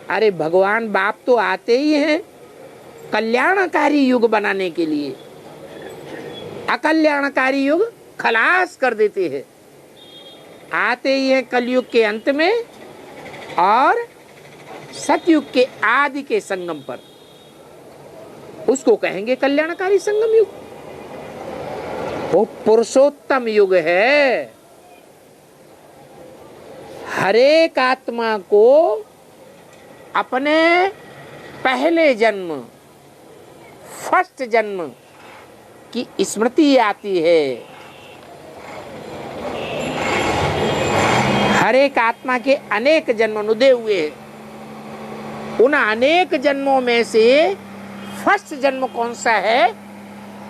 अरे भगवान बाप तो आते ही हैं कल्याणकारी युग बनाने के लिए, अकल्याणकारी युग खलास कर देते हैं। आते ही हैं कलयुग के अंत में और सतयुग के आदि के संगम पर। उसको कहेंगे कल्याणकारी संगम युग। वो पुरुषोत्तम युग है। हर एक आत्मा को अपने पहले जन्म, फर्स्ट जन्म की स्मृति आती है। हर एक आत्मा के अनेक जन्म नुदे हुए हैं। उन अनेक जन्मों में से फर्स्ट जन्म कौन सा है,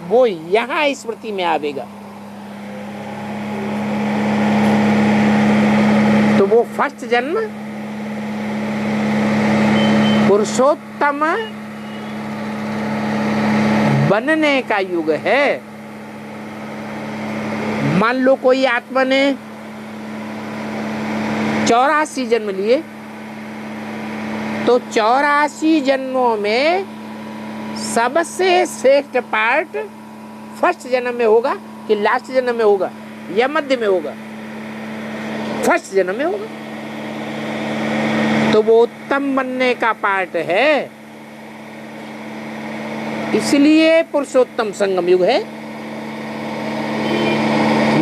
वो यहां स्मृति में आवेगा। तो वो फर्स्ट जन्म पुरुषोत्तम बनने का युग है। मान लो कोई आत्मा ने 84 जन्म लिए, तो 84 जन्मों में सबसे श्रेष्ठ पार्ट फर्स्ट जन्म में होगा कि लास्ट जन्म में होगा या मध्य में होगा? फर्स्ट जन्म में होगा। तो वो उत्तम बनने का पार्ट है। इसलिए पुरुषोत्तम संगम युग है।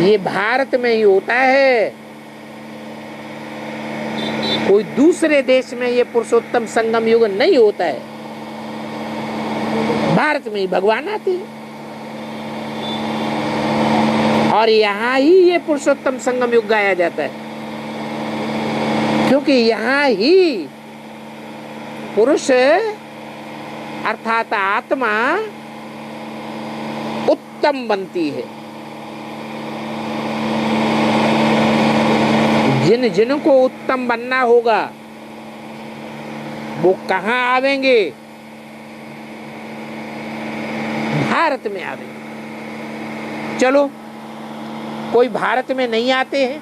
ये भारत में ही होता है। कोई दूसरे देश में ये पुरुषोत्तम संगम युग नहीं होता है। भारत में ही भगवान आते हैं और यहाँ ही ये पुरुषोत्तम संगम युग गाया जाता है, क्योंकि यहाँ ही पुरुष अर्थात आत्मा उत्तम बनती है। जिन जिनको उत्तम बनना होगा वो कहाँ आवेंगे? भारत में आवेंगे। चलो कोई भारत में नहीं आते हैं,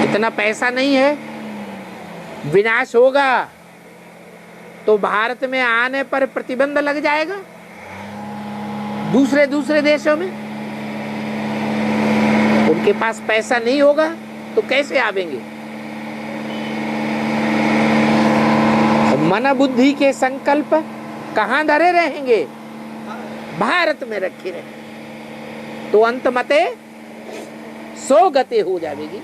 इतना पैसा नहीं है, विनाश होगा तो भारत में आने पर प्रतिबंध लग जाएगा दूसरे देशों में। उनके पास पैसा नहीं होगा तो कैसे आवेंगे? मन बुद्धि के संकल्प कहाँ धरे रहेंगे? भारत में रखे रहेंगे तो अंत मते सो गते हो जाएगी।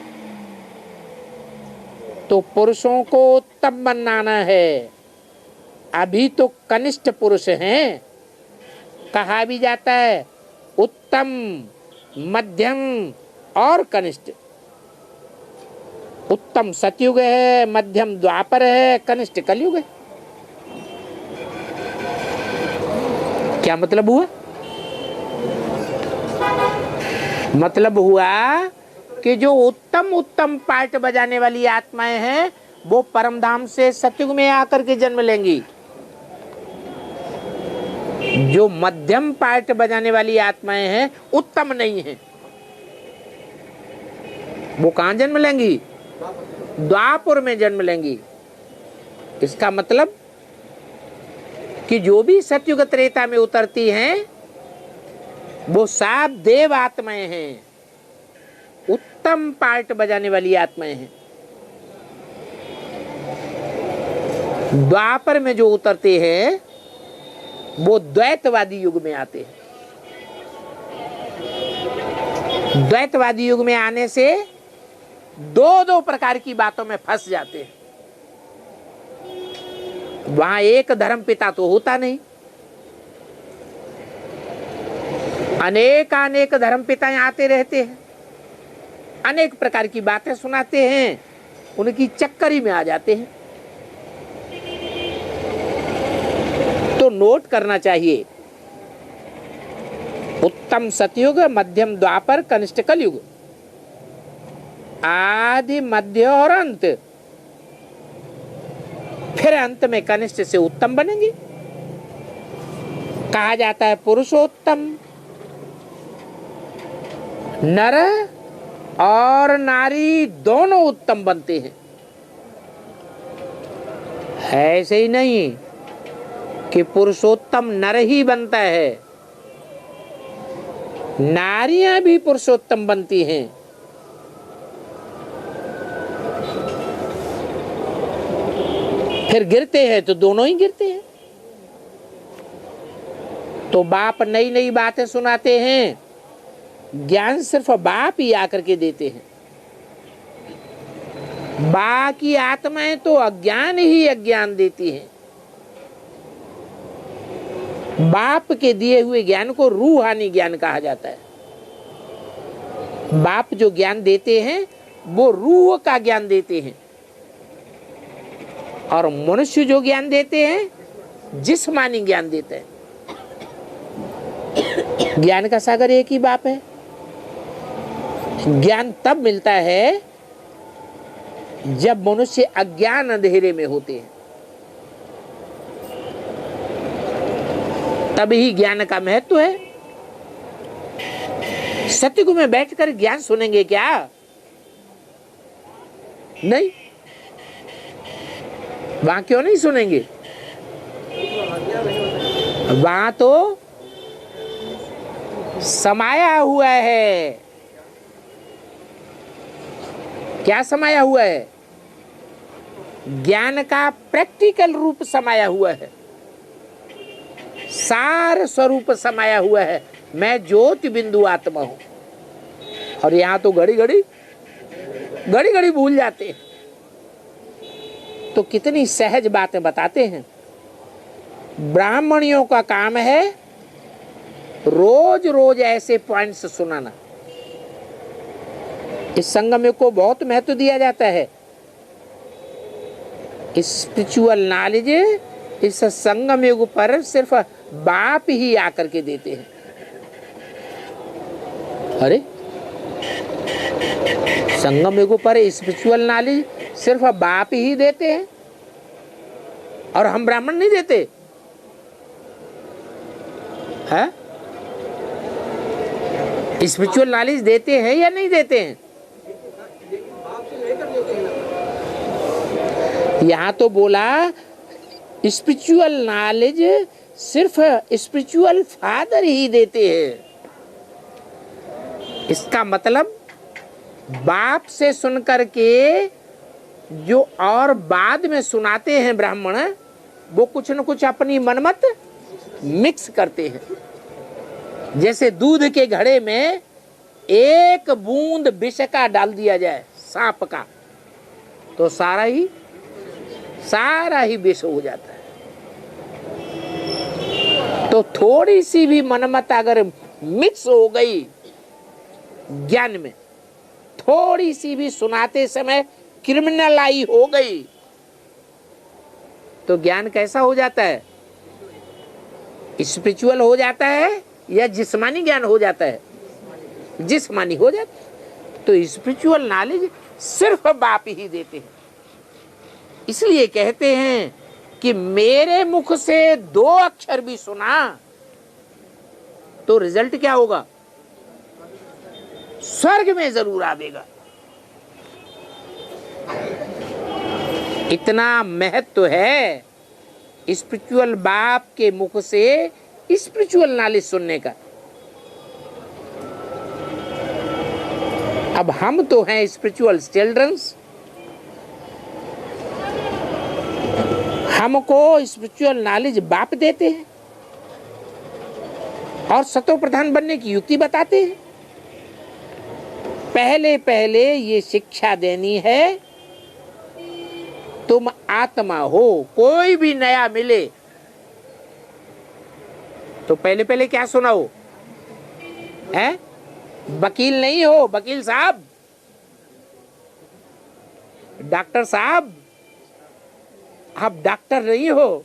तो पुरुषों को उत्तम बनाना है। अभी तो कनिष्ठ पुरुष हैं। कहा भी जाता है उत्तम, मध्यम और कनिष्ठ। उत्तम सतयुग है, मध्यम द्वापर है, कनिष्ठ कलयुग है। क्या मतलब हुआ? मतलब हुआ कि जो उत्तम पार्ट बजाने वाली आत्माएं हैं वो परमधाम से सतयुग में आकर के जन्म लेंगी। जो मध्यम पार्ट बजाने वाली आत्माएं हैं उत्तम नहीं है, वो कहां जन्म लेंगी? द्वापर में जन्म लेंगी। इसका मतलब कि जो भी सतयुग त्रेता में उतरती हैं वो सब देव आत्माएं हैं, उत्तम पार्ट बजाने वाली आत्माएं हैं। द्वापर में जो उतरते हैं वो द्वैतवादी युग में आते हैं। द्वैतवादी युग में आने से दो प्रकार की बातों में फंस जाते हैं। वहां एक धर्म पिता तो होता नहीं, अनेक धर्म पिताएं आते रहते हैं, अनेक प्रकार की बातें सुनाते हैं, उनकी चक्करी में आ जाते हैं। तो नोट करना चाहिए, उत्तम सतयुग, मध्यम द्वापर, कनिष्ठ कलयुग, आदि मध्य और अंत, फिर अंत में कनिष्ठ से उत्तम बनेंगे। कहा जाता है पुरुषोत्तम। नर और नारी दोनों उत्तम बनते हैं। ऐसे ही नहीं कि पुरुषोत्तम नर ही बनता है, नारियां भी पुरुषोत्तम बनती हैं। फिर गिरते हैं तो दोनों ही गिरते हैं। तो बाप नई नई बातें सुनाते हैं, ज्ञान सिर्फ बाप ही आकर के देते हैं। बाकी आत्माएं तो अज्ञान ही अज्ञान देती हैं। बाप के दिए हुए ज्ञान को रूहानी ज्ञान कहा जाता है। बाप जो ज्ञान देते हैं वो रूह का ज्ञान देते हैं, और मनुष्य जो ज्ञान देते हैं जिस्मानी ज्ञान देते हैं। ज्ञान का सागर एक ही बाप है। ज्ञान तब मिलता है जब मनुष्य अज्ञान अंधेरे में होते हैं, तभी ज्ञान का महत्व है। सत्युग में बैठकर ज्ञान सुनेंगे क्या? नहीं। वहां क्यों नहीं सुनेंगे? वहां तो समाया हुआ है। क्या समाया हुआ है? ज्ञान का प्रैक्टिकल रूप समाया हुआ है, सार स्वरूप समाया हुआ है। मैं ज्योति बिंदु आत्मा हूं। और यहां तो घड़ी घड़ी भूल जाते हैं। तो कितनी सहज बातें बताते हैं। ब्राह्मणियों का काम है रोज रोज ऐसे पॉइंट्स सुनाना। इस संगम को बहुत महत्व दिया जाता है। स्पिरिचुअल नॉलेज इस संगम युग पर सिर्फ बाप ही आकर के देते हैं। अरे संगम युग पर स्पिरिचुअल नॉलेज सिर्फ बाप ही देते हैं, और हम ब्राह्मण नहीं देते हैं? स्पिरिचुअल नॉलेज देते हैं या नहीं देते हैं? यहां तो बोला स्पिरिचुअल नॉलेज सिर्फ स्पिरिचुअल फादर ही देते हैं। इसका मतलब बाप से सुनकर के जो और बाद में सुनाते हैं ब्राह्मण, वो कुछ न कुछ अपनी मनमत मिक्स करते हैं। जैसे दूध के घड़े में एक बूंद विष का डाल दिया जाए, सांप का, तो सारा ही विष हो जाता है। तो थोड़ी सी भी मनमत अगर मिक्स हो गई ज्ञान में, थोड़ी सी भी सुनाते समय क्रिमिनलाई हो गई, तो ज्ञान कैसा हो जाता है? स्पिरिचुअल हो जाता है या जिस्मानी ज्ञान हो जाता है? जिस्मानी हो जाता है। तो स्पिरिचुअल नॉलेज सिर्फ बाप ही देते हैं। इसलिए कहते हैं कि मेरे मुख से 2 अक्षर भी सुना तो रिजल्ट क्या होगा? स्वर्ग में जरूर आवेगा। इतना महत्व है स्पिरिचुअल बाप के मुख से स्पिरिचुअल नॉलेज सुनने का। अब हम तो हैं स्पिरिचुअल चिल्ड्रंस, हमको स्पिरिचुअल नॉलेज बाप देते हैं और सतो प्रधान बनने की युक्ति बताते हैं। पहले पहले ये शिक्षा देनी है, तुम आत्मा हो। कोई भी नया मिले तो पहले पहले क्या सुनाओ? है वकील नहीं हो, वकील साहब, डॉक्टर साहब, आप डॉक्टर नहीं हो।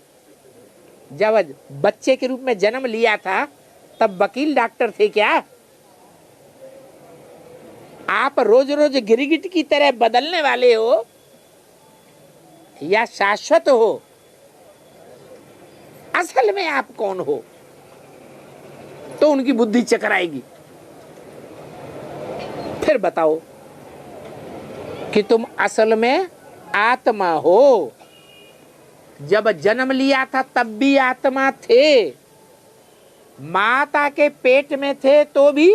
जब बच्चे के रूप में जन्म लिया था तब वकील डॉक्टर थे क्या? आप रोज रोज गिरगिट की तरह बदलने वाले हो या शाश्वत हो? असल में आप कौन हो? तो उनकी बुद्धि चकराएगी। फिर बताओ कि तुम असल में आत्मा हो। जब जन्म लिया था तब भी आत्मा थे, माता के पेट में थे तो भी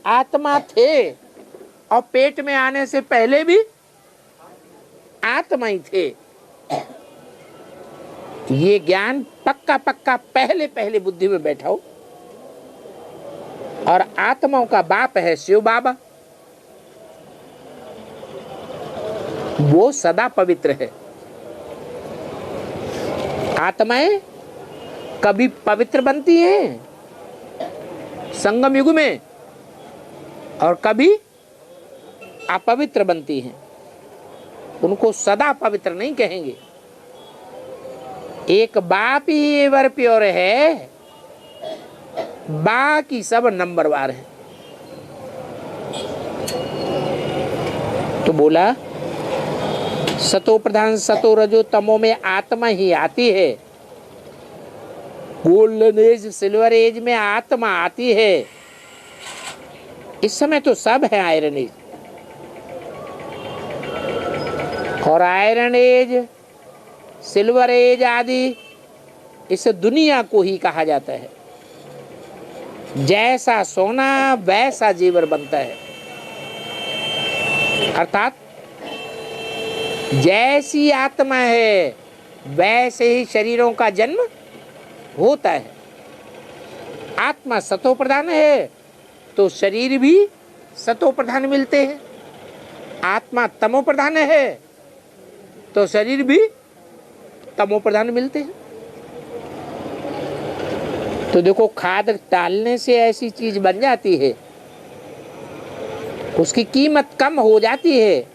आत्मा थे, और पेट में आने से पहले भी आत्मा ही थे। ये ज्ञान पक्का पक्का पहले पहले बुद्धि में बैठा हो। और आत्माओं का बाप है शिव बाबा, वो सदा पवित्र है। आत्माएं कभी पवित्र बनती हैं संगम युग में और कभी अपवित्र बनती हैं। उनको सदा पवित्र नहीं कहेंगे। एक बाप ही एवर प्योर है, बाकी सब नंबरवार है। तो बोला सतो प्रधान सतो रजो तमो में आत्मा ही आती है। गोल्डन एज सिल्वर एज में आत्मा आती है। इस समय तो सब है आयरन एज, और आयरन एज सिल्वर एज आदि इस दुनिया को ही कहा जाता है। जैसा सोना वैसा जीवन बनता है, अर्थात जैसी आत्मा है वैसे ही शरीरों का जन्म होता है। आत्मा सतो प्रधान है तो शरीर भी सतो प्रधान मिलते हैं। आत्मा तमो प्रधान है तो शरीर भी तमो प्रधान मिलते हैं। तो देखो, खाद डालने से ऐसी चीज बन जाती है, उसकी कीमत कम हो जाती है,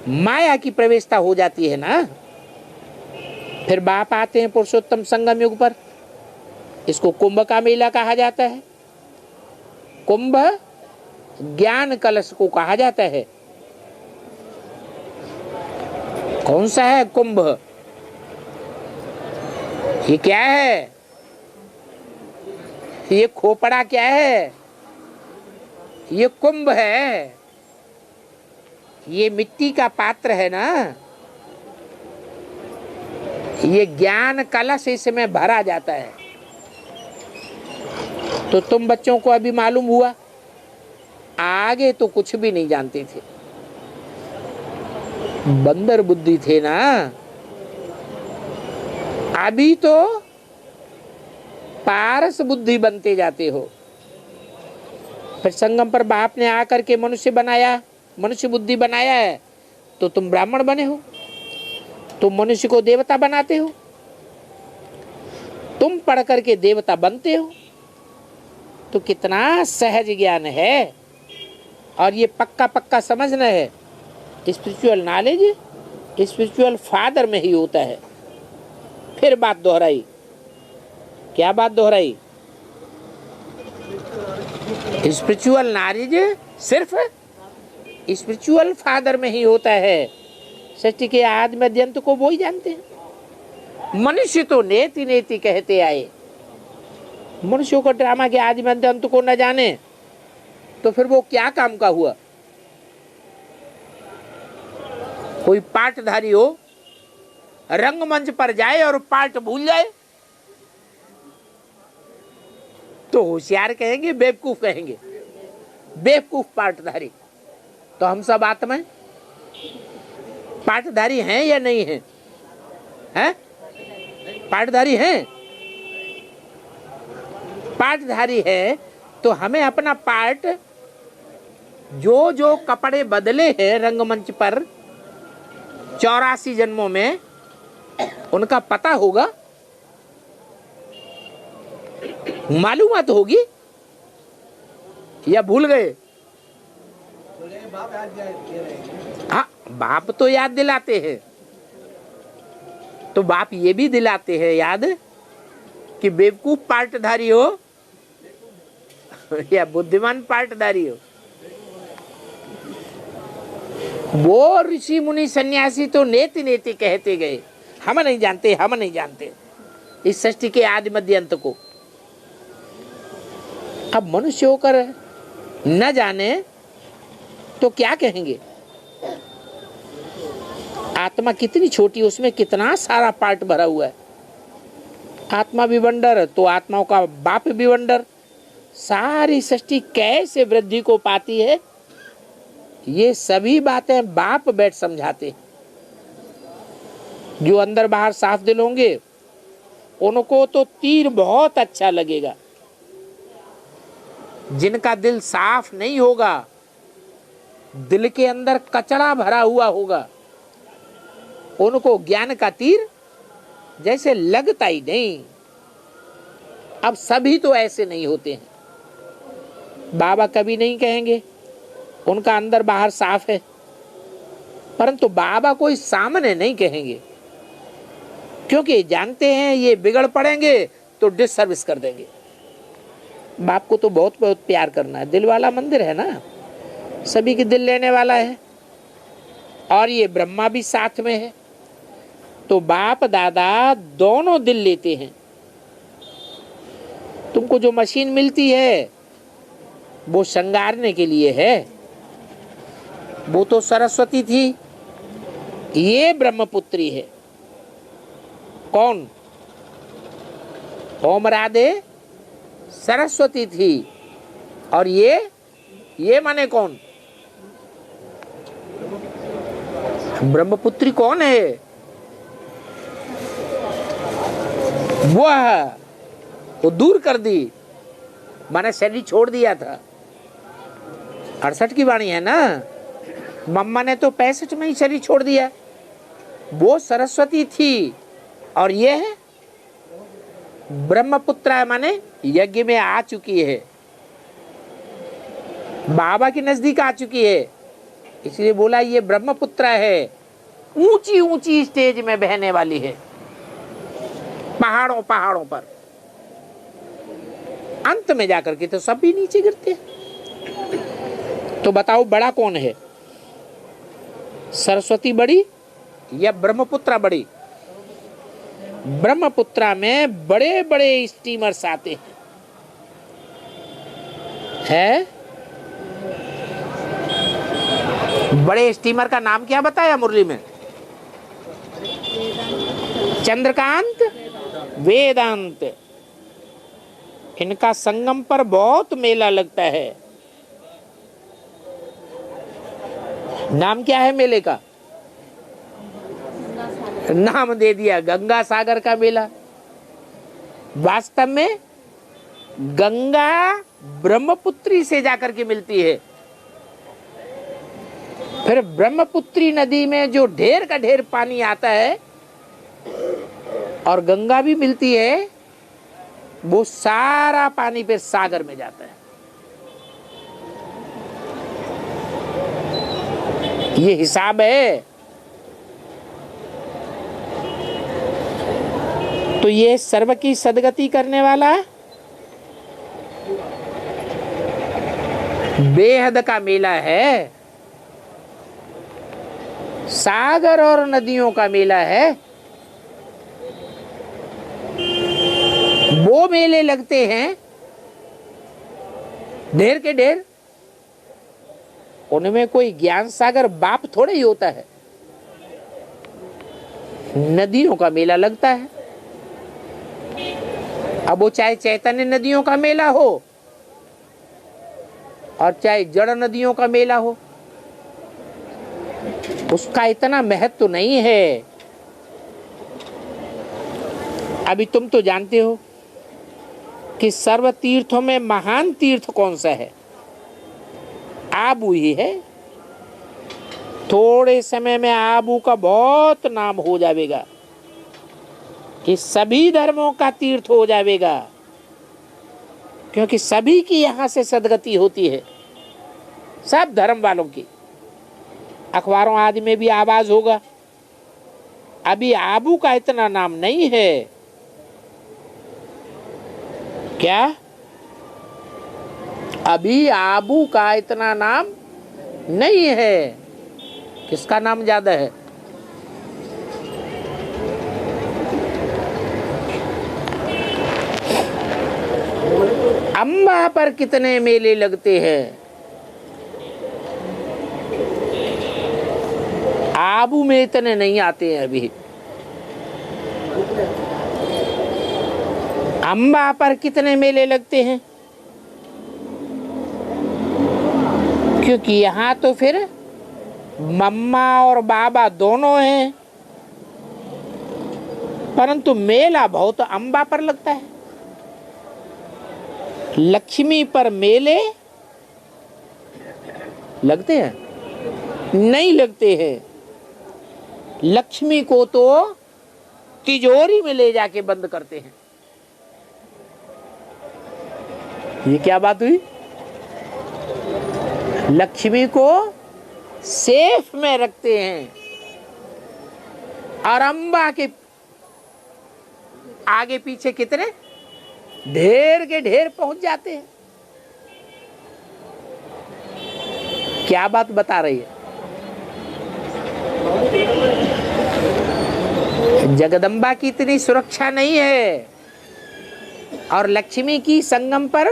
माया की प्रवेशता हो जाती है ना। फिर बाप आते हैं पुरुषोत्तम संगम युग पर। इसको कुंभ का मेला कहा जाता है। कुंभ ज्ञान कलश को कहा जाता है। कौन सा है कुंभ? ये क्या है? ये खोपड़ा क्या है? ये कुंभ है। ये मिट्टी का पात्र है ना। ये ज्ञान कलश इसमें भरा जाता है। तो तुम बच्चों को अभी मालूम हुआ, आगे तो कुछ भी नहीं जानते थे, बंदर बुद्धि थे ना। अभी तो पारस बुद्धि बनते जाते हो। फिर संगम पर बाप ने आकर के मनुष्य बनाया, मनुष्य बुद्धि बनाया है, तो तुम ब्राह्मण बने हो। तुम मनुष्य को देवता बनाते हो, तुम पढ़ करके देवता बनते हो। तो कितना सहज ज्ञान है। और ये पक्का पक्का समझना है, स्पिरिचुअल नॉलेज स्पिरिचुअल फादर में ही होता है। फिर बात दोहराई। क्या बात दोहराई? स्पिरिचुअल नॉलेज सिर्फ स्पिरिचुअल फादर में ही होता है। सृष्टि के आदि मध्य अंत को वो ही जानते हैं। मनुष्य तो नेति नेति कहते आए। मनुष्यों को ड्रामा के आदि मध्य अंत को न जाने तो फिर वो क्या काम का हुआ? कोई पाठधारी हो, रंगमंच पर जाए और पाठ भूल जाए तो होशियार कहेंगे, बेवकूफ कहेंगे। बेवकूफ पाठधारी। तो हम सब आत्मा पाठधारी हैं या नहीं हैं? हैं? पाठधारी हैं। पाठधारी है तो हमें अपना पाठ, जो जो कपड़े बदले हैं रंगमंच पर 84 जन्मों में, उनका पता होगा, मालूमात होगी, या भूल गए? हाँ, बाप तो याद दिलाते हैं। तो बाप ये भी दिलाते हैं याद कि बेवकूफ पाठधारी हो या बुद्धिमान पाठधारी हो। वो ऋषि मुनि सन्यासी तो नेति नेति कहते गए, हम नहीं जानते, हम नहीं जानते इस सृष्टि के आदि मध्य अंत को। अब मनुष्य होकर न जाने तो क्या कहेंगे? आत्मा कितनी छोटी, उसमें कितना सारा पार्ट भरा हुआ है। आत्मा भी वंडर तो आत्माओं का बाप भी वंडर। सारी सृष्टि कैसे वृद्धि को पाती है, ये सभी बातें बाप बैठ समझाते। जो अंदर बाहर साफ दिल होंगे उनको तो तीर बहुत अच्छा लगेगा। जिनका दिल साफ नहीं होगा, दिल के अंदर कचरा भरा हुआ होगा, उनको ज्ञान का तीर जैसे लगता ही नहीं। अब सभी तो ऐसे नहीं होते हैं। बाबा कभी नहीं कहेंगे उनका अंदर बाहर साफ है, परंतु बाबा कोई सामने नहीं कहेंगे, क्योंकि जानते हैं ये बिगड़ पड़ेंगे तो डिसर्विस कर देंगे। बाप को तो बहुत बहुत प्यार करना है, दिल वाला मंदिर है ना, सभी के दिल लेने वाला है, और ये ब्रह्मा भी साथ में है, तो बाप दादा दोनों दिल लेते हैं। तुमको जो मशीन मिलती है वो श्रृंगारने के लिए है, वो तो सरस्वती थी, ये ब्रह्मपुत्री है। कौन? ओम राधे सरस्वती थी, और ये माने कौन? ब्रह्मपुत्री कौन है? वो दूर कर दी, माने शरीर छोड़ दिया था। 68 की वाणी है ना, मम्मा ने तो 65 में ही शरीर छोड़ दिया। वो सरस्वती थी, और ये है ब्रह्मपुत्र, माने यज्ञ में आ चुकी है, बाबा के नजदीक आ चुकी है, इसलिए बोला ये ब्रह्मपुत्र है। ऊंची ऊंची स्टेज में बहने वाली है, पहाड़ों पहाड़ों पर। अंत में जाकर के तो सब भी नीचे गिरते हैं। तो बताओ बड़ा कौन है, सरस्वती बड़ी या ब्रह्मपुत्र बड़ी? ब्रह्मपुत्र में बड़े बड़े स्टीमर्स आते हैं। बड़े स्टीमर का नाम क्या बताया मुरली में? चंद्रकांत, वेदांत। इनका संगम पर बहुत मेला लगता है। नाम क्या है मेले का? नाम दे दिया गंगा सागर का मेला। वास्तव में गंगा ब्रह्मपुत्री से जाकर के मिलती है। फिर ब्रह्मपुत्री नदी में जो ढेर का ढेर पानी आता है और गंगा भी मिलती है, वो सारा पानी फिर सागर में जाता है। ये हिसाब है। तो ये सर्व की सदगति करने वाला बेहद का मेला है, सागर और नदियों का मेला है। वो मेले लगते हैं ढेर के ढेर, उनमें कोई ज्ञान सागर बाप थोड़े ही होता है। नदियों का मेला लगता है। अब वो चाहे चैतन्य नदियों का मेला हो और चाहे जड़ नदियों का मेला हो, उसका इतना महत्व तो नहीं है। अभी तुम तो जानते हो कि सर्व तीर्थों में महान तीर्थ कौन सा है? आबू ही है। थोड़े समय में आबू का बहुत नाम हो जाएगा, कि सभी धर्मों का तीर्थ हो जाएगा, क्योंकि सभी की यहां से सदगति होती है, सब धर्म वालों की। अखबारों आदि में भी आवाज होगा। अभी आबू का इतना नाम नहीं है। क्या? अभी आबू का इतना नाम नहीं है। किसका नाम ज्यादा है? अम्बा पर कितने मेले लगते हैं, आबू में इतने नहीं आते हैं। अभी अम्बा पर कितने मेले लगते हैं, क्योंकि यहाँ तो फिर मम्मा और बाबा दोनों हैं। परंतु मेला बहुत अंबा पर लगता है। लक्ष्मी पर मेले लगते हैं? नहीं लगते हैं। लक्ष्मी को तो तिजोरी में ले जाके बंद करते हैं। ये क्या बात हुई? लक्ष्मी को सेफ में रखते हैं और अंबा के आगे पीछे कितने ढेर के ढेर पहुंच जाते हैं। क्या बात बता रही है? जगदम्बा की इतनी सुरक्षा नहीं है और लक्ष्मी की संगम पर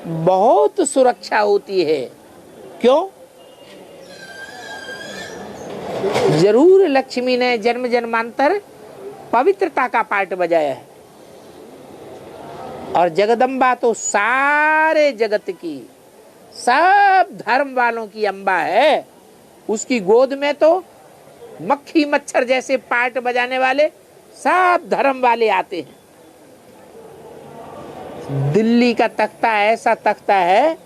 बहुत सुरक्षा होती है। क्यों? जरूर लक्ष्मी ने जन्म जन्मांतर पवित्रता का पाठ बजाया है और जगदम्बा तो सारे जगत की, सब धर्म वालों की अम्बा है। उसकी गोद में तो मक्खी मच्छर जैसे पाठ बजाने वाले सब धर्म वाले आते हैं। दिल्ली का तख्ता ऐसा तख्ता है,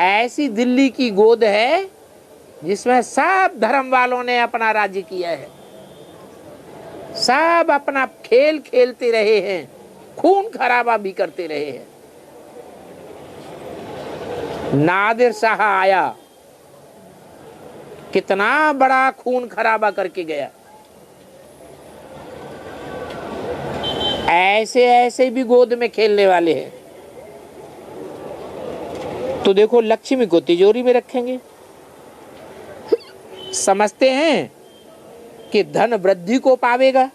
ऐसी दिल्ली की गोद है जिसमें सब धर्म वालों ने अपना राज्य किया है। सब अपना खेल खेलते रहे हैं, खून खराबा भी करते रहे हैं। नादिर शाह आया, कितना बड़ा खून खराबा करके गया। ऐसे ऐसे भी गोद में खेलने वाले हैं। तो देखो लक्ष्मी को तिजोरी में रखेंगे, समझते हैं कि धन वृद्धि को पावेगा।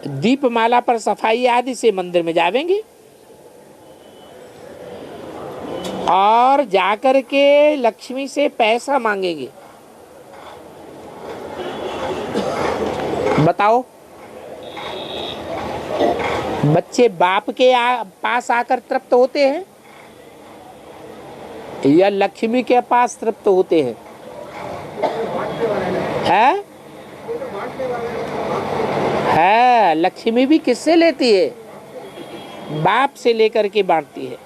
दीपमाला पर सफाई आदि से मंदिर में जावेंगे और जाकर के लक्ष्मी से पैसा मांगेंगे। बताओ, बच्चे बाप के पास आकर तृप्त होते हैं या लक्ष्मी के पास तृप्त होते हैं? है लक्ष्मी भी किससे लेती है? बाप से लेकर के बांटती है।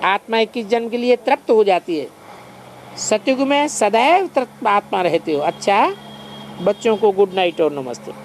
आत्मा 21 जन्म के लिए तृप्त हो जाती है। सतयुग में सदैव तृप्त आत्मा रहते हो। अच्छा, बच्चों को गुड नाइट और नमस्ते।